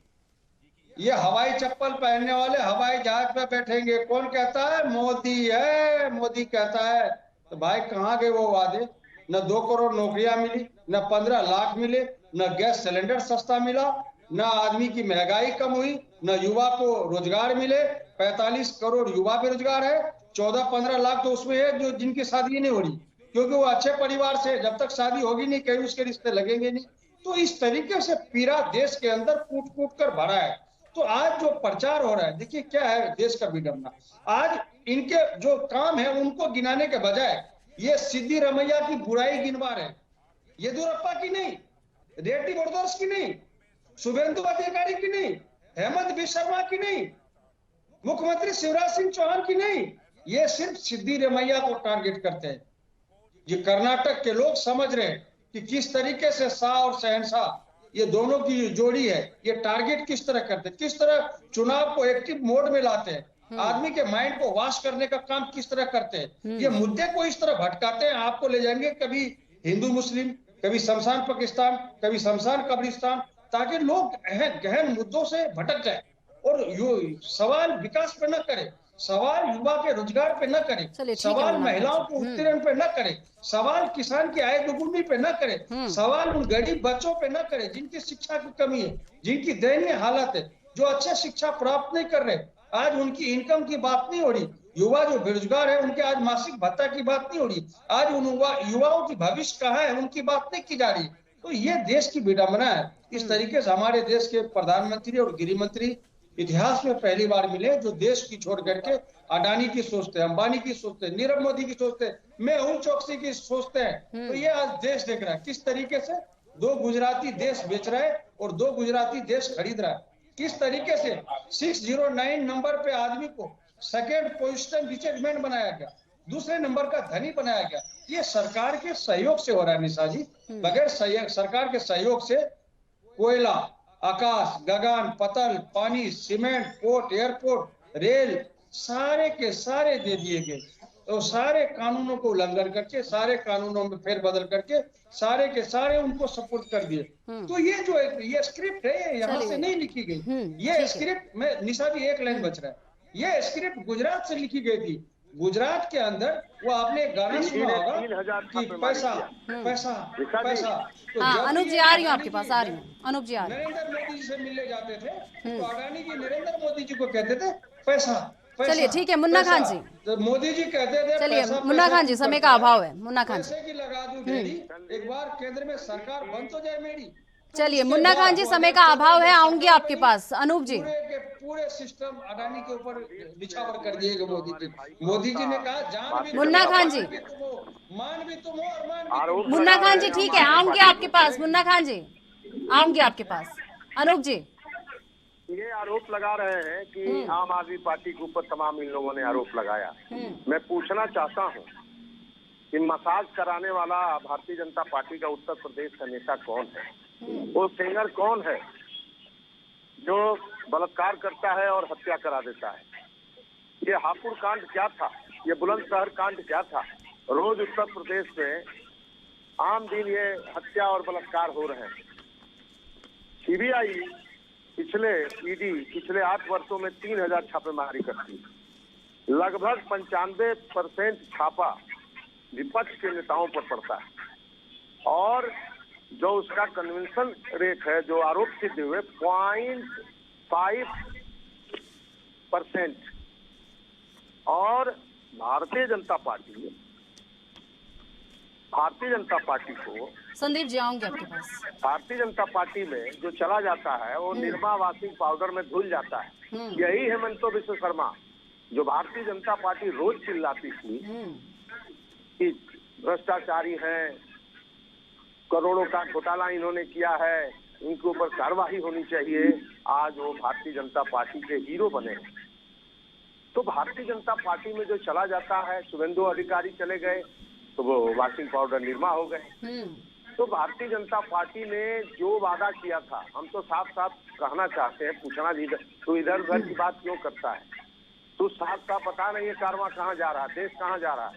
[SPEAKER 5] ये हवाई चप्पल पहनने वाले हवाई जहाज पे बैठेंगे, कौन कहता है? मोदी है। मोदी कहता है। तो भाई कहाँ गए वो वादे? न 2 करोड़ नौकरियां मिली, न 15 लाख मिले, न गैस सिलेंडर सस्ता मिला, न आदमी की महंगाई कम हुई, न युवा को रोजगार मिले। 45 करोड़ युवा बेरोजगार है, 14-15 लाख तो उसमें है जो जिनकी शादी नहीं हो रही, क्योंकि वो अच्छे परिवार से, जब तक शादी होगी नहीं कहीं उसके रिश्ते लगेंगे नहीं। तो इस तरीके से पीड़ा देश के अंदर कूट कूट कर भरा है। तो आज जो प्रचार हो रहा है, देखिए क्या है देश का विडंबना। आज इनके जो काम है उनको गिनाने के बजाय ये सिद्धि रमैया की बुराई गिनवा रहे हैं। येदियुरप्पा की नहीं, रेड्डी ब्रदर्स की नहीं, शुभेंदु अधिकारी की नहीं, हेमंत बिश्व शर्मा की नहीं, मुख्यमंत्री शिवराज सिंह चौहान की नहीं, ये सिर्फ सिद्धि रमैया को टारगेट करते हैं। ये कर्नाटक के लोग समझ रहे हैं कि किस तरीके से शाह और शहंशाह ये दोनों की जोड़ी है, ये टारगेट किस तरह करते हैं, किस तरह चुनाव को एक्टिव मोड में लाते हैं, आदमी के माइंड को वॉश करने का काम किस तरह करते हैं, ये मुद्दे को इस तरह भटकाते हैं। आपको ले जाएंगे कभी हिंदू मुस्लिम, कभी शमशान पाकिस्तान, कभी शमशान कब्रिस्तान, ताकि लोग गहन मुद्दों से भटक जाए और सवाल विकास पे न करे, सवाल युवा के रोजगार पे न करे, सवाल महिलाओं को उत्पीड़न पे न करे, सवाल किसान की आय दोगुनी पे न करे, सवाल उन गरीब बच्चों पे न करे जिनकी शिक्षा की कमी है, जिनकी दयनीय हालत है, जो अच्छे शिक्षा प्राप्त नहीं कर रहे। आज उनकी इनकम की बात नहीं हो रही। युवा जो बेरोजगार है उनके आज मासिक भत्ता की बात नहीं हो रही। आज उन युवाओं की भविष्य कहाँ है उनकी बात नहीं की जा रही। तो ये देश की विडंबना है। इस तरीके से हमारे देश के प्रधानमंत्री और गृह मंत्री इतिहास में पहली बार मिले जो देश की छोड़ करके अडानी की सोचते हैं, अंबानी की सोचते हैं, नीरव मोदी की सोचते हैं, मेहुल चोकसी की सोचते हैं। तो ये आज देश देख रहा है किस तरीके से 2 गुजराती देश बेच रहा है और 2 गुजराती देश खरीद रहा है। किस तरीके से 609 नंबर पे आदमी को सेकेंड पोजिशन रिचेजमेंट बनाया गया, दूसरे नंबर का धनी बनाया गया। ये सरकार के सहयोग से हो रहा है निशा जी। बगैर सरकार के सहयोग से कोयला, आकाश, गगन, पतल, पानी, सीमेंट, पोर्ट, एयरपोर्ट, रेल सारे के सारे दे दिए गए। तो सारे कानूनों को उल्लंघन करके, सारे कानूनों में फेरबदल करके सारे के सारे उनको सपोर्ट कर दिए। तो ये जो ये स्क्रिप्ट है यहाँ से नहीं लिखी गई। ये स्क्रिप्ट में निशा जी एक लाइन बच रहा है, ये स्क्रिप्ट गुजरात से लिखी गई थी। गुजरात के अंदर वो आपने गाना सुना होगा कि पैसा पैसा पैसा। तो
[SPEAKER 1] अनूप जी आ रही हूँ आपके पास, आ रही हूँ अनूप जी आ रही हूँ।
[SPEAKER 5] नरेंद्र मोदी जी से मिलने जाते थे तो अडानी जी नरेंद्र मोदी जी को कहते थे पैसा।
[SPEAKER 1] चलिए ठीक है मुन्ना खान जी,
[SPEAKER 5] तो मोदी जी कहते थे
[SPEAKER 1] चलिए मुन्ना खान जी, समय का अभाव है। मुन्ना खान जी
[SPEAKER 5] पैसे की लगा दूं ढेरी, एक बार केंद्र में सरकार बन तो जाए मेरी।
[SPEAKER 1] चलिए मुन्ना खान जी, समय का अभाव है, आऊंगी आपके पास। अनूप जी
[SPEAKER 5] पूरे सिस्टम अडानी के ऊपर निछावर कर दिएगा मोदी जी। मोदी जी ने कहा जान भी
[SPEAKER 1] मुन्ना खान जी,
[SPEAKER 5] मान भी तुम हो और मान भी।
[SPEAKER 1] मुन्ना खान जी ठीक है, आऊंगी आपके पास। मुन्ना खान जी आऊंगी आपके पास। अनूप जी
[SPEAKER 6] ये आरोप लगा रहे हैं कि आम आदमी पार्टी के ऊपर तमाम इन लोगों ने आरोप लगाया। मैं पूछना चाहता हूँ कि मसाज कराने वाला भारतीय जनता पार्टी का उत्तर प्रदेश का नेता कौन है? वो सिंगर कौन है जो बलात्कार करता है और हत्या करा देता है? ये हापुड़ कांड क्या था? ये बुलंदशहर कांड क्या था? रोज उत्तर प्रदेश में आम दिन ये हत्या और बलात्कार हो रहे हैं। सीबीआई पिछले 8 वर्षों में 3000 छापेमारी करती है। लगभग 95% छापा विपक्ष के नेताओं पर पड़ता है और जो उसका कन्वेंशन रेट है, जो आरोप सिद्ध हुए 0.5%, और भारतीय जनता पार्टी को
[SPEAKER 1] संदीप जी आऊंगे आपके पास।
[SPEAKER 6] भारतीय जनता पार्टी में जो चला जाता है वो निरमा वॉशिंग पाउडर में धुल जाता है। यही हेमंत बिश्व शर्मा, जो भारतीय जनता पार्टी रोज चिल्लाती थी कि भ्रष्टाचारी हैं, करोड़ों का घोटाला इन्होंने किया है, इनके ऊपर कार्रवाई होनी चाहिए, आज वो भारतीय जनता पार्टी के हीरो बने हैं। तो भारतीय जनता पार्टी में जो चला जाता है, शुभेंदु अधिकारी चले गए तो वो वॉशिंग पाउडर निरमा हो गए। तो भारतीय जनता पार्टी ने जो वादा किया था, हम तो साफ साफ कहना चाहते हैं, पूछना भी तो इधर उधर की बात क्यों करता है, तो साफ साफ पता नहीं है कारवां कहाँ जा रहा है, देश कहाँ जा रहा है।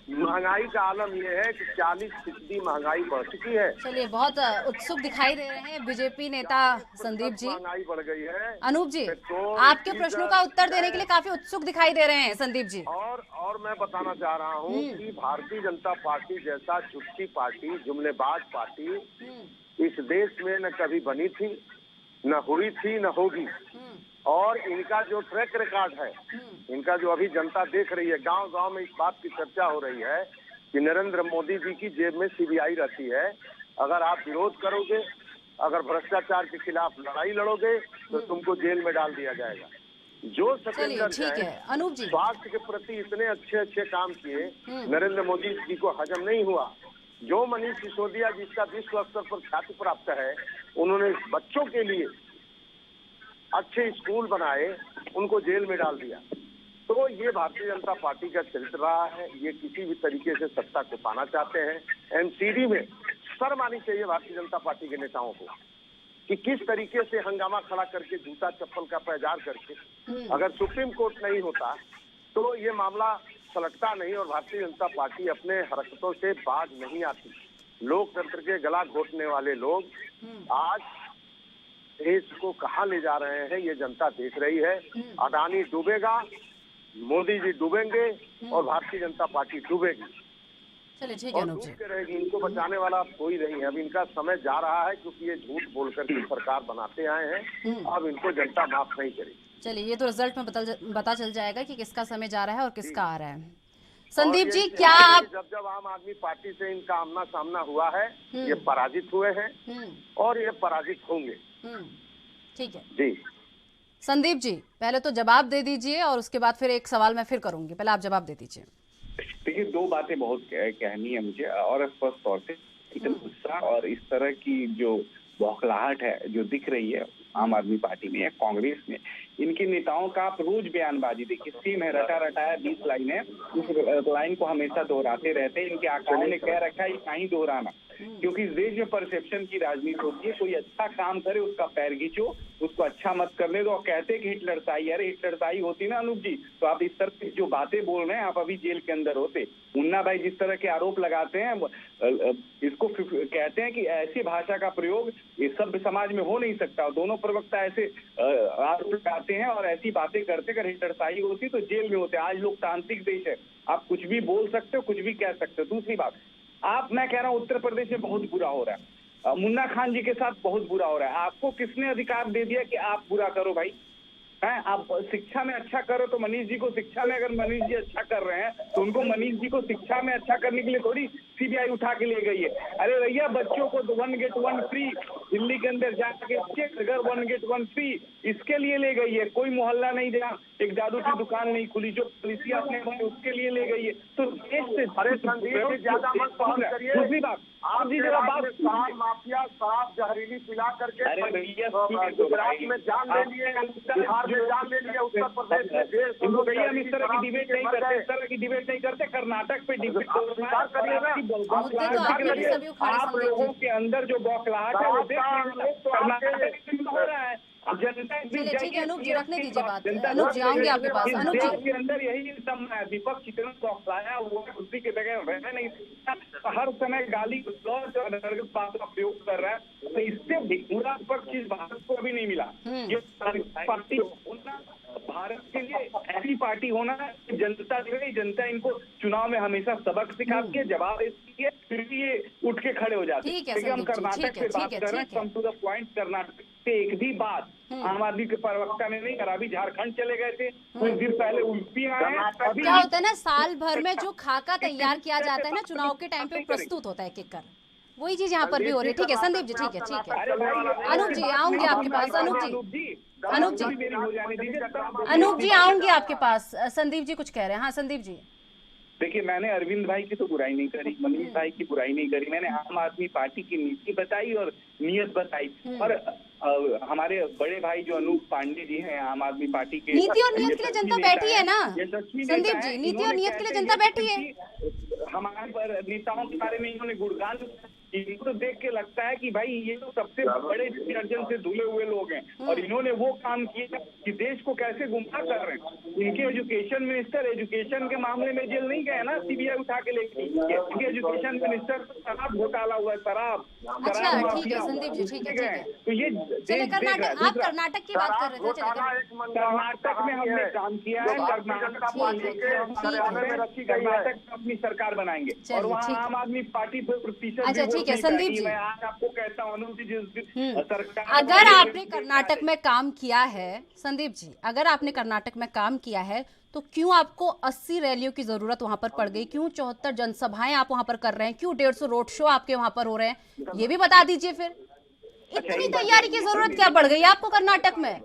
[SPEAKER 6] महंगाई का आलम यह है कि 40% महंगाई बढ़ चुकी है।
[SPEAKER 1] चलिए, बहुत उत्सुक दिखाई दे रहे हैं बीजेपी नेता संदीप जी।
[SPEAKER 6] महंगाई बढ़ गई है।
[SPEAKER 1] अनूप जी, आपके प्रश्नों का उत्तर देने के लिए काफी उत्सुक दिखाई दे रहे हैं संदीप जी।
[SPEAKER 6] और मैं बताना चाह रहा हूँ कि भारतीय जनता पार्टी जैसा झूठी पार्टी, जुमलेबाज पार्टी इस देश में न कभी बनी थी, न हुई थी, न होगी। और इनका जो ट्रैक रिकॉर्ड है, इनका जो अभी जनता देख रही है, गांव गांव में इस बात की चर्चा हो रही है कि नरेंद्र मोदी जी की जेब में सीबीआई रहती है। अगर आप विरोध करोगे, अगर भ्रष्टाचार के खिलाफ लड़ाई लड़ोगे तो तुमको जेल में डाल दिया जाएगा। जो सत्येंद्र जैन स्वास्थ्य के प्रति इतने अच्छे अच्छे काम किए, नरेंद्र मोदी जी को हजम नहीं हुआ। जो मनीष सिसोदिया जिसका विश्व स्तर पर ख्याति प्राप्त है, उन्होंने बच्चों के लिए अच्छे स्कूल बनाए, उनको जेल में डाल दिया। तो ये भारतीय जनता पार्टी का चरित्र रहा है। ये किसी भी तरीके से सत्ता को पाना चाहते हैं। एमसीडी में शर्म आनी चाहिए भारतीय जनता पार्टी के नेताओं को कि किस तरीके से हंगामा खड़ा करके, जूता चप्पल का प्रचार करके, अगर सुप्रीम कोर्ट नहीं होता तो ये मामला सलटता नहीं और भारतीय जनता पार्टी अपने हरकतों से बाज नहीं आती। लोकतंत्र के गला घोटने वाले लोग आज देश को कहाँ ले जा रहे हैं, ये जनता देख रही है। अडानी डूबेगा, मोदी जी डूबेंगे और भारतीय जनता पार्टी डूबेगी।
[SPEAKER 1] चलिए ठीक है अनूप जी,
[SPEAKER 6] रहेगी। इनको बचाने वाला कोई नहीं है। अब इनका समय जा रहा है क्योंकि ये झूठ बोलकर के सरकार बनाते आए हैं। अब इनको जनता माफ नहीं करेगी।
[SPEAKER 1] चलिए, ये तो रिजल्ट में पता चल जाएगा कि किसका समय जा रहा है और किसका आ रहा है। संदीप जी, क्या आप
[SPEAKER 6] जब आम आदमी पार्टी से इनका आमना सामना हुआ है, ये पराजित हुए हैं और ये पराजित होंगे।
[SPEAKER 1] ठीक है
[SPEAKER 6] जी।
[SPEAKER 1] संदीप जी, पहले तो जवाब दे दीजिए और उसके बाद फिर एक सवाल मैं फिर करूंगी। पहले आप जवाब दे दीजिए।
[SPEAKER 7] देखिए, दो बातें बहुत कहनी है मुझे। और स्पष्ट तौर से इतना गुस्सा और इस तरह की जो बौखलाहट है जो दिख रही है आम आदमी पार्टी में या कांग्रेस में, इनके नेताओं का आप रोज बयानबाजी देखिए, सेम है, रटा रटाया 20 लाइन है, उस लाइन को हमेशा दोहराते रहते हैं। इनके आकाओं ने कह रखा है नहीं दोहराना, क्योंकि इस देश में परसेप्शन की राजनीति होती है। कोई अच्छा काम करे उसका पैर खींचो, उसको अच्छा मत करने दो। कहते हैं कि हिटलरशाही, अरे हिटलरशाही होती ना अनूप जी तो आप इस तरह की जो बातें बोल रहे हैं, आप अभी जेल के अंदर होते। मुन्ना भाई जिस तरह के आरोप लगाते हैं, इसको कहते हैं कि ऐसी भाषा का प्रयोग इस सभ्य समाज में हो नहीं सकता। दोनों प्रवक्ता ऐसे आरोप लगाते हैं और ऐसी बातें करते, अगर हिटलरशाही होती तो जेल में होते। आज लोकतांत्रिक देश है, आप कुछ भी बोल सकते हो, कुछ भी कह सकते हो। दूसरी बात, मैं कह रहा हूँ उत्तर प्रदेश में बहुत बुरा हो रहा है, मुन्ना खान जी के साथ बहुत बुरा हो रहा है। आपको किसने अधिकार दे दिया कि आप बुरा करो भाई? हैं, आप शिक्षा में अच्छा करो तो मनीष जी को शिक्षा में, अगर मनीष जी अच्छा कर रहे हैं तो उनको मनीष जी को शिक्षा में अच्छा करने के लिए थोड़ी सीबीआई उठा के ले गई है। अरे भैया, बच्चों को 1 गेट 1 फ्री दिल्ली के अंदर जाके अगर 1 गेट 1 फ्री इसके लिए ले गई है। कोई मोहल्ला नहीं जहाँ एक जादू की दुकान नहीं खुली, जो पॉलिसी आपने उसके लिए ले गई है। तो देश से
[SPEAKER 6] ज्यादा मत बहस करिए।
[SPEAKER 7] दूसरी बात, आप जी जरा बात,
[SPEAKER 6] माफिया शराब जहरीली पिला करके
[SPEAKER 7] अरे भैया
[SPEAKER 6] गुजरात में जान ले लिए, बिहार में जान ले लिए, उत्तर प्रदेश में
[SPEAKER 7] भैया हम इस तरह की डिबेट नहीं करते, इस तरह की डिबेट नहीं करते। कर्नाटक पे डिबेट आप लोगों के अंदर जो बौखलाहट है वो देख रहे हैं, कर्नाटक में हो रहा है। जनता
[SPEAKER 1] ठीक है अनूप जी, रखने दीजिए बात। अनूप जी आऊंगे आपके पास। अनूप जी
[SPEAKER 7] के अंदर यही है, विपक्ष इतना बौखलाया हुआ है, कुर्सी के बगैर रह नहीं सकता। हर समय गाली गलौज और अनर्गल बातों का प्रयोग कर रहा है। तो इससे पूरा विपक्ष इस भारत को अभी नहीं मिला। ये पार्टी भारत के लिए ऐसी पार्टी होना, जनता जो है, जनता इनको चुनाव में हमेशा सबक सिखाती है, जवाब देती है। फिर भी ये उठ के खड़े हो जाते हैं।
[SPEAKER 1] ठीक है
[SPEAKER 7] क्योंकि हम
[SPEAKER 1] संदीप जी,
[SPEAKER 7] कर्नाटक
[SPEAKER 1] ठीक है,
[SPEAKER 7] से बात
[SPEAKER 1] ठीक है,
[SPEAKER 7] कर रहे हैं,
[SPEAKER 1] ठीक है।
[SPEAKER 7] Come to the point. Karnataka से एक भी बात आम आदमी के प्रवक्ता ने नहीं करा। अभी झारखंड चले गए थे, कुछ दिन पहले यूपी आए हैं। अभी
[SPEAKER 1] क्या होता है ना, साल भर में जो खाका तैयार किया जाता है ना चुनाव के टाइम पे, वो प्रस्तुत होता है एक एक कर, वही चीज यहाँ पर भी हो रही है। ठीक है संदीप जी, ठीक है, ठीक है।
[SPEAKER 7] अरे भाई,
[SPEAKER 1] अनूप जी आऊंगी आपके पास। अनूप जी, अनूप जी,
[SPEAKER 7] मेरी हो जाने दीजिए।
[SPEAKER 1] अनूप जी आऊंगी आपके पास। संदीप जी कुछ कह रहे हैं। हाँ संदीप जी।
[SPEAKER 7] देखिए, मैंने अरविंद भाई की तो बुराई नहीं करी, मनीष भाई की बुराई नहीं करी। मैंने आम आदमी पार्टी की नीति बताई और नियत बताई। और हमारे बड़े भाई जो अनूप पांडे जी हैं, आम आदमी पार्टी के
[SPEAKER 1] नीति और नियत के लिए जनता बैठी है ना संदीप जी, नीति और नियत के लिए जनता बैठी है।
[SPEAKER 7] हमारे पर नेताओं के बारे में इन्होंने गुणगान, इनको तो देख के लगता है कि भाई ये तो सबसे बड़े अर्जन से धुले हुए लोग हैं। और इन्होंने वो काम किया कि देश को कैसे गुमराह कर रहे हैं। इनके एजुकेशन मिनिस्टर एजुकेशन के मामले में जेल नहीं गए ना, सीबीआई उठा के लेके। इनके एजुकेशन मिनिस्टर शराब घोटाला हुआ है, शराब।
[SPEAKER 1] अच्छा ठीक है संदीप जी, ठीक है, ठीक है।
[SPEAKER 7] तो ये
[SPEAKER 1] चलिए कर्नाटक, आप कर्नाटक की बात कर रहे थे, चलिए
[SPEAKER 7] कर्नाटक में हमने काम किया है। कर्नाटक अपनी सरकार बनाएंगे
[SPEAKER 1] चलिए,
[SPEAKER 7] और वहाँ
[SPEAKER 1] ठीक है।
[SPEAKER 7] आम आदमी पार्टी 2%
[SPEAKER 1] अच्छा, ठीक है, संदीप जी।
[SPEAKER 7] मैं आज आपको कहता हूँ अनूप जी, जिस सरकार
[SPEAKER 1] अगर आपने कर्नाटक में काम किया है संदीप जी, अगर आपने कर्नाटक में काम किया है तो क्यों आपको 80 रैलियों की जरूरत वहां पर पड़ गई? क्यों 74 जनसभाएं आप वहां पर कर रहे हैं? क्यों 150 रोड शो आपके वहां पर हो रहे हैं? ये भी बता दीजिए फिर। इतनी तैयारी की जरूरत क्या पड़ गई आपको कर्नाटक में?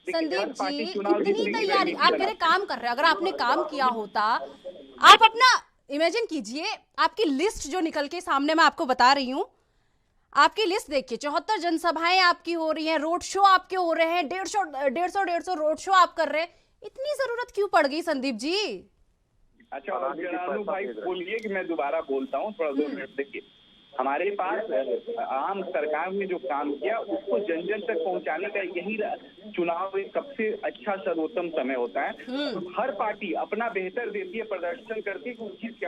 [SPEAKER 1] संदीप जी, इतनी तैयारी, आप मेरे काम कर रहे हैं। अगर आपने काम किया होता, आप अपना इमेजिन कीजिए, आपकी लिस्ट जो निकल के सामने मैं आपको बता रही हूँ, आपकी लिस्ट देखिए, 74 जनसभाएं आपकी हो रही हैं, रोड शो आपके हो रहे हैं, 150 रोड शो आप कर रहे हैं। इतनी जरूरत क्यों पड़ गई संदीप जी?
[SPEAKER 7] अच्छा, अनु भाई बोलिए कि मैं दोबारा बोलता हूँ, थोड़ा 2 मिनट देखिए। हमारे पास आम सरकार ने जो काम किया उसको जन जन तक पहुंचाने का यही चुनाव एक सबसे अच्छा सर्वोत्तम समय होता है। हर पार्टी अपना बेहतर देती है, प्रदर्शन करती है।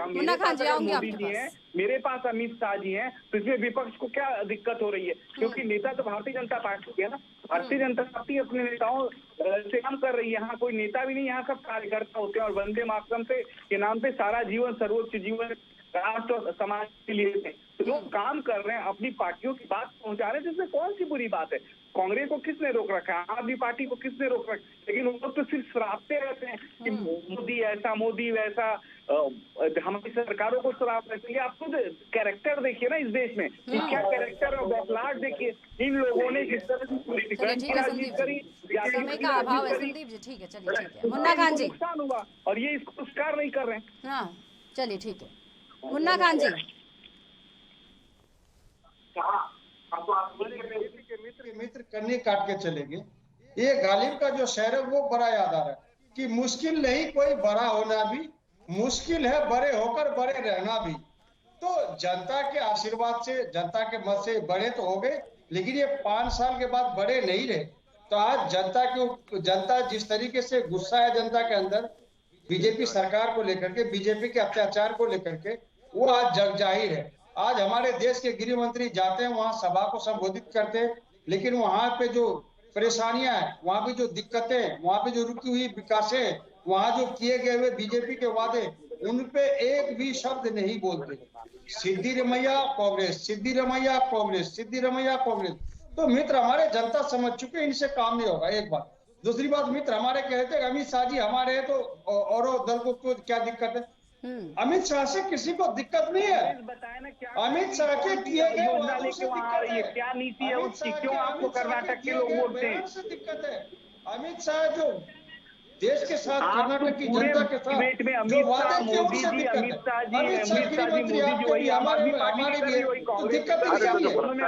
[SPEAKER 7] मेरे पास मोदी जी हैं, मेरे पास अमित शाह जी हैं, तो इसमें विपक्ष को क्या दिक्कत हो रही है? क्योंकि नेता तो भारतीय जनता पार्टी की है ना। भारतीय जनता पार्टी अपने नेताओं से काम कर रही है। यहाँ कोई नेता भी नहीं, यहाँ सब कार्यकर्ता होते हैं। और वंदे मातरम से के नाम पे सारा जीवन, सर्वोच्च जीवन राष्ट्र और समाज के लिए थे। तो लोग काम कर रहे हैं, अपनी पार्टियों की बात पहुंचा रहे हैं, जिसमें कौन सी बुरी बात है? कांग्रेस को किसने रोक रखा है? आम आदमी पार्टी को किसने रोक रखा है? लेकिन वो लोग तो सिर्फ श्रापते रहते हैं कि मोदी ऐसा, मोदी वैसा, हमारी सरकारों को श्राप रहते हैं। आप खुद कैरेक्टर देखिए ना इस देश में, क्या कैरेक्टर और बौखलाहट देखिए इन लोगों ने जिस तरह से
[SPEAKER 1] समय का अभाव है संदीप जी। ठीक है, चलिए ठीक है। मुन्ना खान जी,
[SPEAKER 7] नुकसान हुआ और ये इसको पुरस्कार नहीं कर रहे हैं।
[SPEAKER 1] हाँ चलिए ठीक है। मुन्ना खान जी,
[SPEAKER 5] मित्र कन्नी काट के चले गए। ये गालिब का जो शेर है वो बड़ा याद आ रहा है कि मुश्किल नहीं कोई बड़ा होना भी, मुश्किल है बड़े होकर बड़े रहना भी। तो जनता के आशीर्वाद से, जनता के मत से बड़े तो हो गए, लेकिन ये 5 साल के बाद बड़े नहीं रहे। तो आज जनता जिस तरीके से गुस्सा है जनता के अंदर बीजेपी सरकार को लेकर के, बीजेपी के अत्याचार को लेकर के, वो आज जग जाहिर है। आज हमारे देश के गृह मंत्री जाते हैं, वहां सभा को संबोधित करते हैं, लेकिन वहां पे जो परेशानियां हैं, वहां पे जो दिक्कतें हैं, वहां पे जो रुकी हुई विकासें हैं, वहां जो किए गए हुए बीजेपी के वादे, उन पे एक भी शब्द नहीं बोलते। सिद्धिरमैया कांग्रेस, सिद्धिरमैया कांग्रेस, सिद्धिरमैया कांग्रेस। तो मित्र हमारे जनता समझ चुके, इनसे काम नहीं होगा। एक बात। दूसरी बात, मित्र हमारे कहते हैं अमित शाह जी हमारे हैं तो और दल को क्या दिक्कत है? अमित शाह से किसी को दिक्कत नहीं है। अमित शाह के किए गए वादों से दिक्कत है।
[SPEAKER 7] क्या नीति है उसकी? क्यों आपको कर्नाटक के लोग बोलते हैं?
[SPEAKER 5] दिक्कत है अमित शाह जो देश के साथ, कर्नाटक की जनता के साथ जो वादे किए उनसे दिक्कत है। अमित शाह गृहमंत्री आपके हमारे भी दिक्कत है।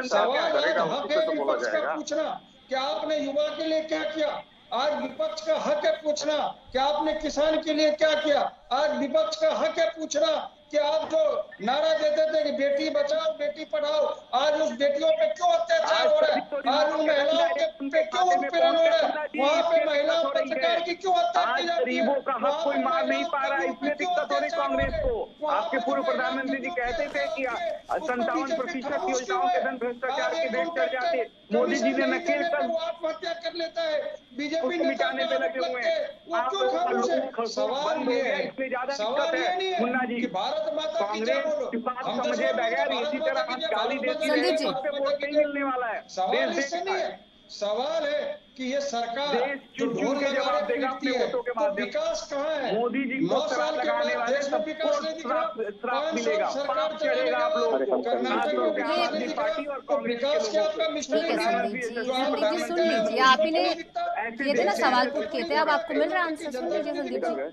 [SPEAKER 5] सवाल आज हक है विपक्ष का पूछना कि आपने युवा के लिए क्या किया। आज विपक्ष का हक है पूछना कि आपने किसान के लिए क्या किया। आज विपक्ष का हक है पूछना कि आप जो नारा देते थे कि बेटी बचाओ बेटी पढ़ाओ, आज उस बेटियों पे क्यों अत्याचार हो रहा है? आज उन महिलाओं पे क्यों उत्पीड़न हो रहा है? वहाँ पे महिलाओं पर सरकार की क्यों हत्या की जाती है?
[SPEAKER 7] गरीबों का हक कोई मार नहीं पा रहा है, इसमें दिक्कत हो रही कांग्रेस को। आपके पूर्व प्रधानमंत्री जी कहते थे कि 57% योजनाओं के धन भ्रष्टाचार के भेंट चढ़ जाते। मोदी जी ने नकेल कर
[SPEAKER 5] आत्महत्या कर लेता है। बीजेपी
[SPEAKER 7] उसको मिटाने पे लगे हुए हैं।
[SPEAKER 5] वो क्यों खामोश है? सवाल ये है,
[SPEAKER 7] इसमें ज्यादा
[SPEAKER 5] सवाल
[SPEAKER 7] दिक्कत
[SPEAKER 5] ये नहीं
[SPEAKER 7] है मुन्ना
[SPEAKER 5] है
[SPEAKER 7] जी।
[SPEAKER 5] कि भारत माता की जय
[SPEAKER 7] कांग्रेस
[SPEAKER 5] बोलो,
[SPEAKER 7] की बात
[SPEAKER 5] हम तो
[SPEAKER 7] समझे बगैर
[SPEAKER 5] भारत
[SPEAKER 7] इसी
[SPEAKER 5] माता
[SPEAKER 7] तरह
[SPEAKER 5] की जय,
[SPEAKER 7] गाली
[SPEAKER 5] भारत
[SPEAKER 7] देती
[SPEAKER 5] माता की
[SPEAKER 1] संदीप
[SPEAKER 5] जय,
[SPEAKER 1] जी।
[SPEAKER 5] भारत
[SPEAKER 7] उससे
[SPEAKER 5] माता
[SPEAKER 7] वोट
[SPEAKER 5] की
[SPEAKER 7] नहीं
[SPEAKER 5] जय।
[SPEAKER 7] मिलने वाला है।
[SPEAKER 5] सवाल
[SPEAKER 7] देश
[SPEAKER 5] इससे
[SPEAKER 7] देखता
[SPEAKER 5] नहीं
[SPEAKER 7] है,
[SPEAKER 5] है, सवाल है कि ये सरकार
[SPEAKER 7] देश
[SPEAKER 5] जो
[SPEAKER 7] चुन चुन
[SPEAKER 5] ढोल
[SPEAKER 7] के
[SPEAKER 5] लगा
[SPEAKER 7] जवाब
[SPEAKER 5] रहे
[SPEAKER 7] देगा
[SPEAKER 5] पीटती
[SPEAKER 7] अपने
[SPEAKER 5] है,
[SPEAKER 7] वोटों के
[SPEAKER 5] तो
[SPEAKER 7] माध्यम से।
[SPEAKER 5] विकास कहाँ है?
[SPEAKER 7] मोदी जी को
[SPEAKER 5] 9
[SPEAKER 7] श्राप
[SPEAKER 5] साल के
[SPEAKER 7] लगाने
[SPEAKER 5] बाद
[SPEAKER 7] वाले
[SPEAKER 5] देश में विकास
[SPEAKER 7] सबको
[SPEAKER 5] नहीं दिख रहा।
[SPEAKER 7] श्राप
[SPEAKER 5] 5
[SPEAKER 7] मिलेगा,
[SPEAKER 5] साल सरकार
[SPEAKER 7] पाप
[SPEAKER 5] चलाने
[SPEAKER 7] चढ़ेगा
[SPEAKER 5] के
[SPEAKER 7] आप लोगों को,
[SPEAKER 5] बाद कर्नाटक
[SPEAKER 7] खासतौर
[SPEAKER 5] में
[SPEAKER 7] पे
[SPEAKER 5] विकास
[SPEAKER 7] आम
[SPEAKER 5] नहीं
[SPEAKER 7] आदमी
[SPEAKER 5] दिख
[SPEAKER 7] पार्टी
[SPEAKER 5] रहा,
[SPEAKER 7] और
[SPEAKER 5] तो
[SPEAKER 7] कांग्रेस के
[SPEAKER 5] विकास क्या
[SPEAKER 7] लोगों
[SPEAKER 5] आपका
[SPEAKER 7] को।
[SPEAKER 5] मिस्टर
[SPEAKER 1] ठीक है संदीप जी,
[SPEAKER 5] जो आप
[SPEAKER 1] संदीप जी सुन
[SPEAKER 5] प्रधानमंत्री
[SPEAKER 1] लीजिए,
[SPEAKER 5] हैं,
[SPEAKER 1] आप
[SPEAKER 5] उसको
[SPEAKER 1] ही ने
[SPEAKER 5] नहीं दिखता?
[SPEAKER 1] किए थे ना
[SPEAKER 7] ऐसे
[SPEAKER 1] सवाल
[SPEAKER 7] देश
[SPEAKER 1] पुट
[SPEAKER 7] में
[SPEAKER 1] किए
[SPEAKER 7] तो
[SPEAKER 1] थे, अब आपको मिल रहा है
[SPEAKER 5] कर्नाटक की
[SPEAKER 1] आंसर, सुन
[SPEAKER 5] जनता
[SPEAKER 1] लीजिए
[SPEAKER 5] को नहीं
[SPEAKER 1] संदीप
[SPEAKER 5] दिखता।
[SPEAKER 1] जी।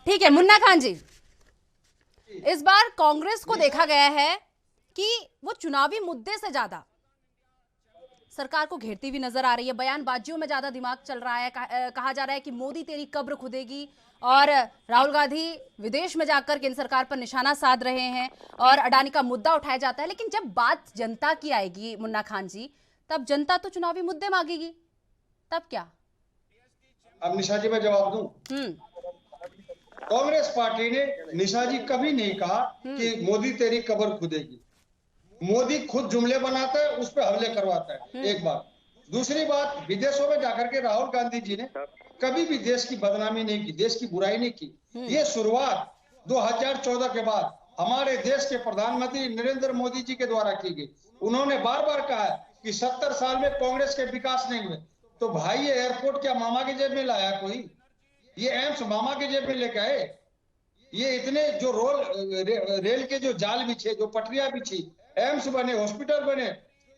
[SPEAKER 1] ठीक है मुन्ना खान जी, इस बार कांग्रेस को देखा गया है कि वो चुनावी मुद्दे से ज्यादा सरकार को घेरती हुई नजर आ रही है, बयानबाजियों में ज्यादा दिमाग चल रहा है। कहा जा रहा है कि मोदी तेरी कब्र खुदेगी, और राहुल गांधी विदेश में जाकर केंद्र सरकार पर निशाना साध रहे हैं, और अडानी का मुद्दा उठाया जाता है। लेकिन जब बात जनता की आएगी मुन्ना खान जी, तब जनता तो चुनावी मुद्दे मांगेगी, तब क्या?
[SPEAKER 5] अब निशा जी मैं जवाब दूं। कांग्रेस पार्टी ने, निशा जी कभी नहीं कहा कि मोदी तेरी कब्र खुदेगी। मोदी खुद जुमले बनाता है, उस पर हमले करवाता है, एक बात। दूसरी बात, विदेशों में जाकर के राहुल गांधी जी ने कभी भी देश की बदनामी नहीं की, देश की बुराई नहीं की। ये शुरुआत 2014 के बाद हमारे देश के प्रधानमंत्री नरेंद्र मोदी जी के द्वारा की गई। उन्होंने बार बार कहा कि 70 साल में कांग्रेस के विकास नहीं हुए। तो भाई ये एयरपोर्ट क्या मामा की जेब में लाया कोई? ये एम्स मामा के जेब में लेके आए? ये इतने जो रेल के जो जाल बिछे, जो पटरियां बिछी, एम्स बने, हॉस्पिटल बने,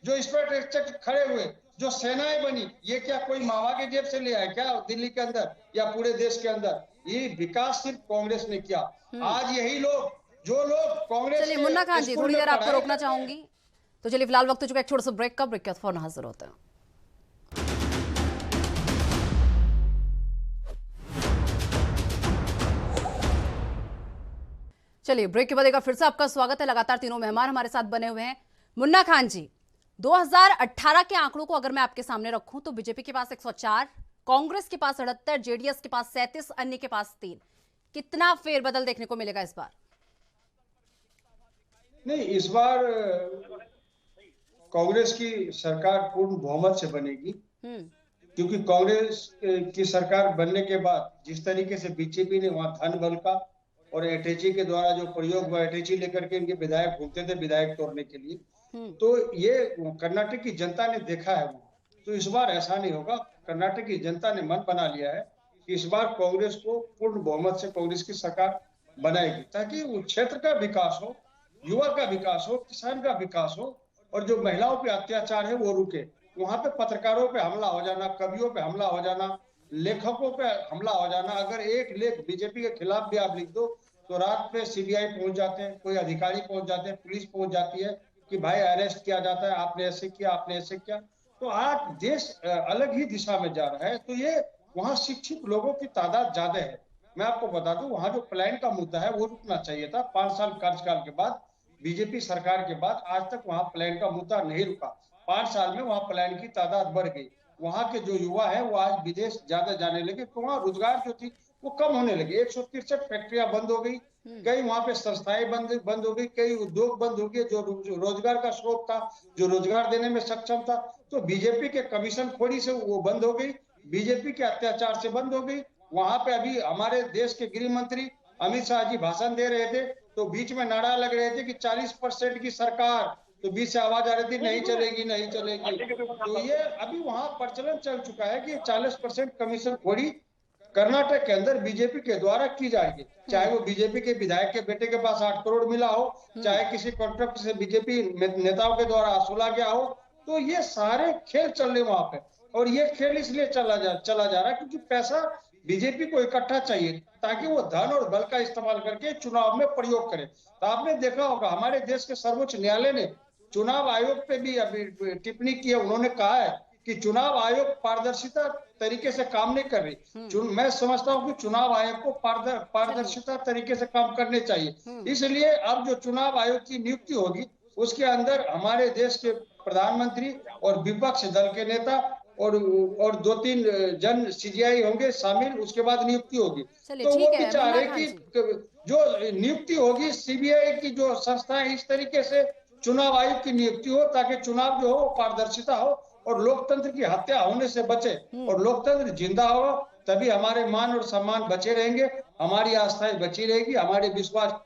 [SPEAKER 5] जो इंफ्रास्ट्रक्चर खड़े हुए, जो सेनाएं बनी, ये क्या कोई मामा के जेब से ले आए क्या दिल्ली के अंदर या पूरे देश के अंदर? ये विकास सिर्फ कांग्रेस ने किया। आज यही लोग, जो लोग कांग्रेस,
[SPEAKER 1] चलिए मुन्ना खान जी, थोड़ी देर आपको रोकना चाहूंगी, तो चलिए फिलहाल वक्त हो चुका है एक छोटा सा ब्रेक का। ब्रेक के बाद फौरन हाजिर होते हैं। चलिए ब्रेक के बाद एक बार फिर से आपका स्वागत है। लगातार तीनों मेहमान हमारे साथ बने हुए हैं। मुन्ना खान जी, 2018 के आंकड़ों को अगर मैं आपके सामने रखूं तो बीजेपी के पास 104, कांग्रेस के पास 78, जेडीएस के पास 37, अन्य के पास 3। कितना फेरबदल देखने को मिलेगा इस बार?
[SPEAKER 5] नहीं, इस बार कांग्रेस की सरकार पूर्ण बहुमत से बनेगी, क्योंकि कांग्रेस की सरकार बनने के बाद जिस तरीके से बीजेपी ने वहां धन बल का और एटैची के द्वारा जो प्रयोग हुआ, एटैची लेकर के इनके विधायक घूमते थे विधायक तोड़ने के लिए, तो ये कर्नाटक की जनता ने देखा है। तो इस बार ऐसा नहीं होगा। कर्नाटक की जनता ने मन बना लिया है कि इस बार कांग्रेस को पूर्ण बहुमत से कांग्रेस की सरकार बनाएगी, ताकि वो क्षेत्र का विकास हो, युवा का विकास हो, किसान का विकास हो, और जो महिलाओं पे अत्याचार है वो रुके। वहां पे पत्रकारों पे हमला हो जाना, कवियों पे हमला हो जाना, लेखकों पे हमला हो जाना, अगर एक लेख बीजेपी के खिलाफ भी आप लिख दो तो रात पे सीबीआई पहुंच जाते हैं, कोई अधिकारी पहुंच जाते हैं, पुलिस पहुंच जाती है कि भाई अरेस्ट किया जाता है, आपने ऐसे किया, आपने ऐसे किया। तो आज देश अलग ही दिशा में जा रहा है। तो ये वहाँ शिक्षित लोगों की तादाद ज्यादा है। मैं आपको बता दूं, वहाँ जो प्लान का मुद्दा है वो रुकना चाहिए था। 5 साल कार्यकाल के बाद, बीजेपी सरकार के बाद आज तक वहाँ प्लान का मुद्दा नहीं रुका। 5 साल में वहाँ प्लान की तादाद बढ़ गई। वहाँ के जो युवा है वो आज विदेश ज्यादा जाने लगे, तो वहाँ रोजगार जो थी वो कम होने लगे। 163 फैक्ट्रियां बंद हो गई, कई वहाँ पे संस्थाएं बंद हो गई, कई उद्योग बंद हो गए, जो रोजगार का स्रोत था, जो रोजगार देने में सक्षम था। तो बीजेपी के कमीशन खोरी से वो बंद हो गई, बीजेपी के अत्याचार से बंद हो गई। वहां पे अभी हमारे देश के गृह मंत्री अमित शाह जी भाषण दे रहे थे, तो बीच में नारा लग रहे थे कि 40% की सरकार, तो बीच से आवाज आ रही थी नहीं चलेगी, नहीं चलेगी। तो ये अभी वहां प्रचलन चल चुका है कि 40% कमीशन खोरी कर्नाटक के अंदर बीजेपी के द्वारा की जाएगी, चाहे वो बीजेपी के विधायक के बेटे के पास 8 करोड़ मिला हो, चाहे किसी कॉन्ट्रैक्ट से बीजेपी नेताओं के द्वारा वसूला गया हो। तो ये सारे खेल चल रहे वहां पे, और ये खेल इसलिए चला जा रहा है क्योंकि पैसा बीजेपी को इकट्ठा चाहिए, ताकि वो धन और बल का इस्तेमाल करके चुनाव में प्रयोग करे। तो आपने देखा होगा हमारे देश के सर्वोच्च न्यायालय ने चुनाव आयोग पे भी अभी टिप्पणी की है। उन्होंने कहा है कि चुनाव आयोग पारदर्शिता तरीके से काम नहीं कर रही। मैं समझता हूं कि चुनाव आयोग को पारदर्शिता तरीके से काम करने चाहिए। इसलिए अब जो चुनाव आयोग की नियुक्ति होगी उसके अंदर हमारे देश के प्रधानमंत्री और विपक्ष दल के नेता और 2-3 जन सीजीआई होंगे शामिल, उसके बाद नियुक्ति होगी। तो वो भी चाह रहे कि जो नियुक्ति होगी सीबीआई की जो संस्था है, इस तरीके से चुनाव आयोग की नियुक्ति हो, ताकि चुनाव जो हो पारदर्शिता हो और लोकतंत्र की हत्या होने से बचे और लोकतंत्र जिंदा हो, तभी हमारे मान और सम्मान बचे रहेंगे, हमारी आस्थाएं बची रहेगी, हमारे विश्वास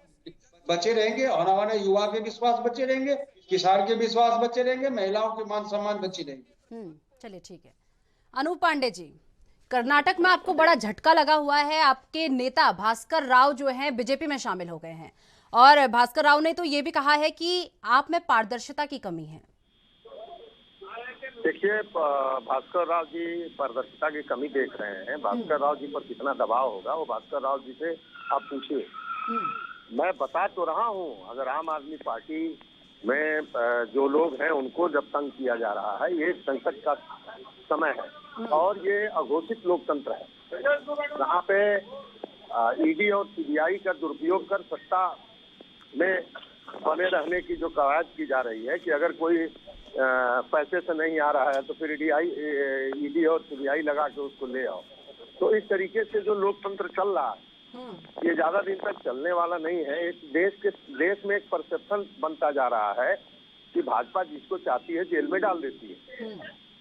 [SPEAKER 5] बचे रहेंगे और हमारे युवा के विश्वास बचे रहेंगे, किसान के विश्वास बचे रहेंगे, महिलाओं के मान सम्मान बची रहेंगे।
[SPEAKER 1] चलिए ठीक है। अनूप पांडे जी, कर्नाटक में आपको बड़ा झटका लगा हुआ है। आपके नेता भास्कर राव जो हैं बीजेपी में शामिल हो गए हैं और भास्कर राव ने तो ये भी कहा है कि आप में पारदर्शिता की कमी है।
[SPEAKER 6] देखिए, भास्कर राव जी पारदर्शिता की कमी देख रहे हैं। भास्कर राव जी पर कितना दबाव होगा वो भास्कर राव जी से आप पूछिए। मैं बता तो रहा हूँ, अगर आम आदमी पार्टी में जो लोग हैं उनको जब तंग किया जा रहा है, ये संकट का समय है और ये अघोषित लोकतंत्र है जहाँ पे ईडी और सीबीआई का दुरुपयोग कर सत्ता में बने रहने की जो कवायद की जा रही है कि अगर कोई पैसे से नहीं आ रहा है तो फिर ईडी और सीबीआई लगा के उसको ले आओ। तो इस तरीके से जो लोकतंत्र चल रहा है ये ज्यादा दिन तक चलने वाला नहीं है। इस देश में एक परसेप्शन बनता जा रहा है कि भाजपा जिसको चाहती है जेल में डाल देती है।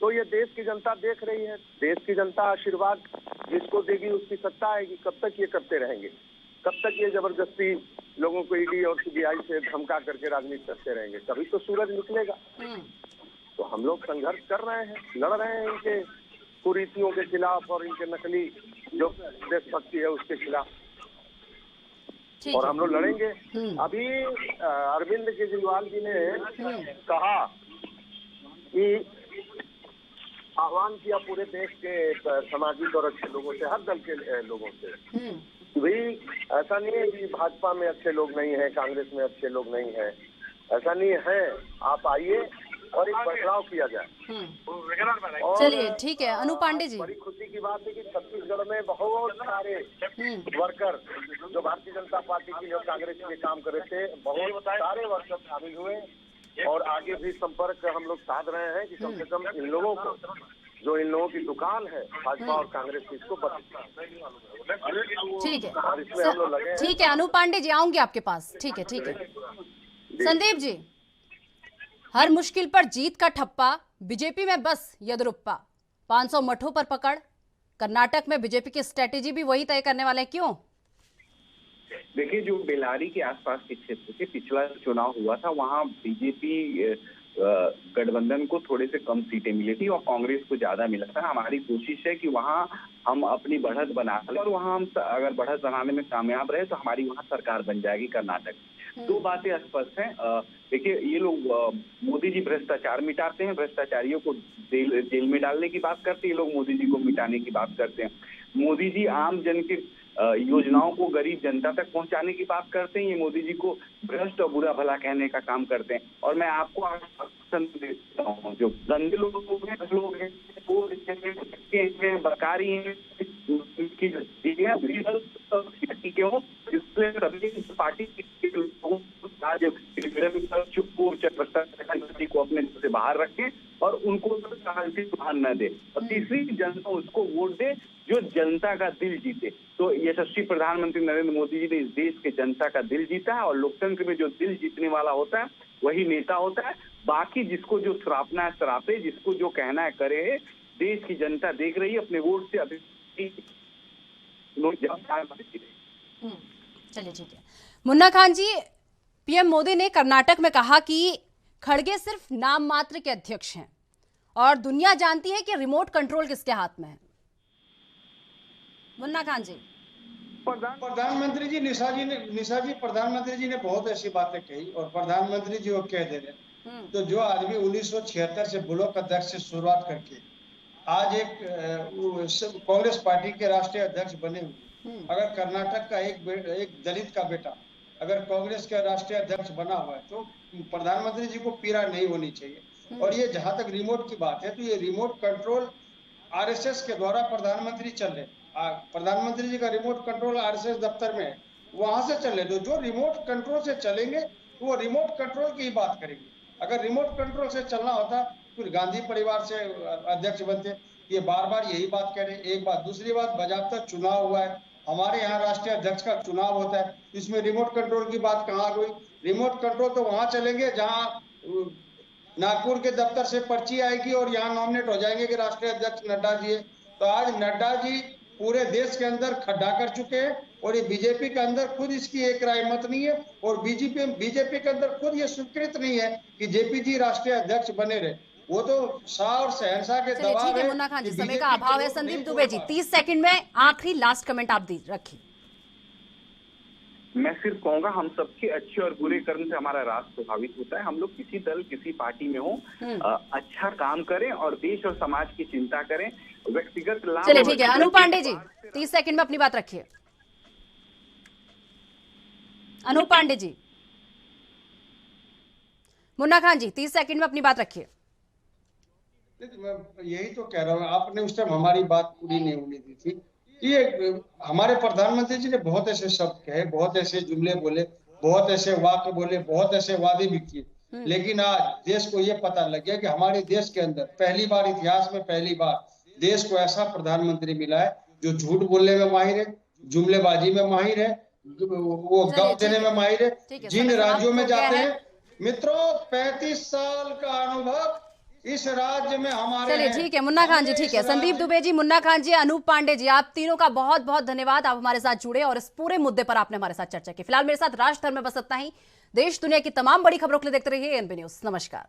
[SPEAKER 6] तो ये देश की जनता देख रही है, देश की जनता आशीर्वाद जिसको देगी उसकी सत्ता आएगी। कब तक ये करते रहेंगे? कब तक ये जबरदस्ती लोगों को ईडी और सीबीआई से धमका करके राजनीति करते रहेंगे? कभी तो सूरज निकलेगा। तो हम लोग संघर्ष कर रहे हैं, लड़ रहे हैं इनके कुरीतियों के खिलाफ और इनके नकली जो देशभक्ति है उसके खिलाफ, और हम लोग लड़ेंगे। अभी अरविंद केजरीवाल जी ने कहा कि आह्वान किया पूरे देश के सामाजिक और अच्छे लोगों से, हर दल के लोगों से, भाई ऐसा नहीं है कि भाजपा में अच्छे लोग नहीं है, कांग्रेस में अच्छे लोग नहीं है, ऐसा नहीं है, आप आइए और एक बदलाव किया जाए।
[SPEAKER 1] चलिए ठीक है। अनूप पांडे जी,
[SPEAKER 6] बड़ी खुशी की बात है कि छत्तीसगढ़ में बहुत सारे वर्कर जो भारतीय जनता पार्टी के लिए कांग्रेस के काम कर रहे थे, बहुत सारे वर्कर शामिल हुए और आगे भी संपर्क हम लोग साध रहे हैं कि कम से कम इन लोगों को, जो इन लोगों की दुकान है भाजपा और कांग्रेस की, इसको
[SPEAKER 1] ठीक है।
[SPEAKER 6] और इसमें हम लोग लगे।
[SPEAKER 1] ठीक है अनूप पांडे जी, आऊंगी आपके पास। ठीक है ठीक है। संदीप जी, हर मुश्किल पर जीत का ठप्पा, बीजेपी में बस यदरुप्पा, 500 मठों पर पकड़। कर्नाटक में बीजेपी की स्ट्रेटेजी भी वही तय करने वाले हैं, क्यों?
[SPEAKER 7] देखिए, जो बेलारी के आसपास के क्षेत्र के पिछला चुनाव हुआ था वहां बीजेपी गठबंधन को थोड़े से कम सीटें मिली थी और कांग्रेस को ज्यादा मिला था। हमारी कोशिश है कि वहां हम अपनी बढ़त बना लें और वहां हम अगर बढ़त बनाने में कामयाब रहे तो हमारी वहां सरकार बन जाएगी कर्नाटक। दो बातें स्पष्ट हैं। देखिए, ये लोग मोदी जी भ्रष्टाचार मिटाते हैं, भ्रष्टाचारियों को जेल में डालने की बात करते हैं, ये लोग मोदी जी को मिटाने की बात करते हैं। मोदी जी आम जन के योजनाओं को गरीब जनता तक पहुंचाने की बात करते हैं, ये मोदी जी को भ्रष्ट और बुरा भला कहने का काम करते हैं। और मैं आपको आश्वासन देता हूँ, जो गंदे लोग हैं वो बकारी हैं, इसलिए सभी पार्टी के लोगों को अपने से बाहर रखें और उनको बाहर न दे। और तीसरी, जनता उसको वोट दे जो जनता का दिल जीते। तो यशस्वी प्रधानमंत्री नरेंद्र मोदी जी ने इस देश के जनता का दिल जीता है और लोकतंत्र में जो दिल जीतने वाला होता है वही नेता होता है। बाकी जिसको जो सरापना है सरापे, जिसको जो कहना है करे। देश की जनता देख रही है, अपने वोट से अभी।
[SPEAKER 1] चलिए ठीक है। मुन्ना खान जी, पीएम मोदी ने कर्नाटक में कहा कि खड़गे सिर्फ नाम मात्र के अध्यक्ष हैं और दुनिया जानती है कि रिमोट कंट्रोल किसके हाथ में है। मुन्ना खान जी,
[SPEAKER 5] प्रधानमंत्री जी निशा जी प्रधानमंत्री जी ने बहुत ऐसी बातें कही और प्रधानमंत्री जी वो कह दे रहे। तो जो आदमी 1976 से ब्लॉक अध्यक्ष से शुरुआत करके आज एक कांग्रेस पार्टी के राष्ट्रीय अध्यक्ष बने हुए, अगर कर्नाटक का एक दलित का बेटा अगर कांग्रेस का राष्ट्रीय अध्यक्ष बना हुआ है तो प्रधानमंत्री जी को पीड़ा नहीं होनी चाहिए। और ये जहां तक रिमोट की बात है तो ये रिमोट कंट्रोल आरएसएस के द्वारा प्रधानमंत्री चल रहे। प्रधानमंत्री जी का रिमोट कंट्रोल आरएसएस दफ्तर में है, वहां से चले। तो जो रिमोट कंट्रोल से चलेंगे तो वो रिमोट कंट्रोल की ही बात करेंगे। अगर रिमोट कंट्रोल से चलना होता फिर गांधी परिवार से अध्यक्ष बनते। ये बार बार यही बात कह रहे। एक बात, दूसरी बात, बाजाबता चुनाव हुआ है, हमारे यहाँ राष्ट्रीय अध्यक्ष का चुनाव होता है, इसमें रिमोट कंट्रोल की बात कहाँ गई? रिमोट कंट्रोल तो वहां चलेंगे जहाँ नागपुर के दफ्तर से पर्ची आएगी और यहाँ नॉमिनेट हो जाएंगे कि राष्ट्रीय अध्यक्ष नड्डा जी है। तो आज नड्डा जी पूरे देश के अंदर खड्डा कर चुके हैं और ये बीजेपी के अंदर खुद इसकी एक राय मत नहीं है और बीजेपी के अंदर खुद ये स्वीकृत नहीं है कि जेपी जी राष्ट्रीय अध्यक्ष बने रहे। वो तो शाह और शहनशाह के
[SPEAKER 1] चलिए
[SPEAKER 5] दबाव
[SPEAKER 1] ठीक है
[SPEAKER 5] है।
[SPEAKER 1] मुन्ना खान जी,
[SPEAKER 5] कि
[SPEAKER 1] समय
[SPEAKER 5] बीजेपी
[SPEAKER 1] का अभाव
[SPEAKER 5] के
[SPEAKER 1] है।
[SPEAKER 5] लोग
[SPEAKER 1] संदीप
[SPEAKER 5] नहीं
[SPEAKER 1] दुबे जी
[SPEAKER 5] छोड़
[SPEAKER 1] 30 सेकंड में आखिरी लास्ट कमेंट आप रखिए।
[SPEAKER 7] मैं सिर्फ कहूंगा, हम सबके अच्छे और बुरे कर्म से हमारा राष्ट्र प्रभावित होता है। हम लोग किसी दल किसी पार्टी में हो, अच्छा काम करें और देश और समाज की चिंता करें। व्यक्तिगत लाभ।
[SPEAKER 1] चलिए ठीक है, अनूप पांडे जी 30 सेकंड में अपनी बात रखिए। अनूप पांडे जी, मुन्ना खान जी 30 सेकंड में अपनी बात रखिए।
[SPEAKER 5] मैं यही तो कह रहा हूँ, आपने उस टाइम हमारी बात पूरी नहीं होने दी थी। ये हमारे प्रधानमंत्री जी ने बहुत ऐसे शब्द कहे, बहुत ऐसे जुमले बोले, बहुत ऐसे वाक्य बोले, बहुत ऐसे वादे भी किए, लेकिन आज देश को ये पता लग गया कि हमारे देश के अंदर पहली बार, इतिहास में पहली बार देश को ऐसा प्रधानमंत्री मिला है जो झूठ बोलने में माहिर है, जुमलेबाजी में माहिर है, वो गप देने में माहिर है। जिन राज्यों में जाते हैं मित्रों, 35 साल का अनुभव इस राज्य में हमारे।
[SPEAKER 1] चलिए ठीक है मुन्ना खान जी, ठीक है। संदीप दुबे जी, मुन्ना खान जी, अनूप पांडे जी, आप तीनों का बहुत बहुत धन्यवाद। आप हमारे साथ जुड़े और इस पूरे मुद्दे पर आपने हमारे साथ चर्चा की। फिलहाल मेरे साथ राष्ट्र धर्म में बस इतना ही। देश दुनिया की तमाम बड़ी खबरों के लिए देखते रहिए एएनबी न्यूज़। नमस्कार।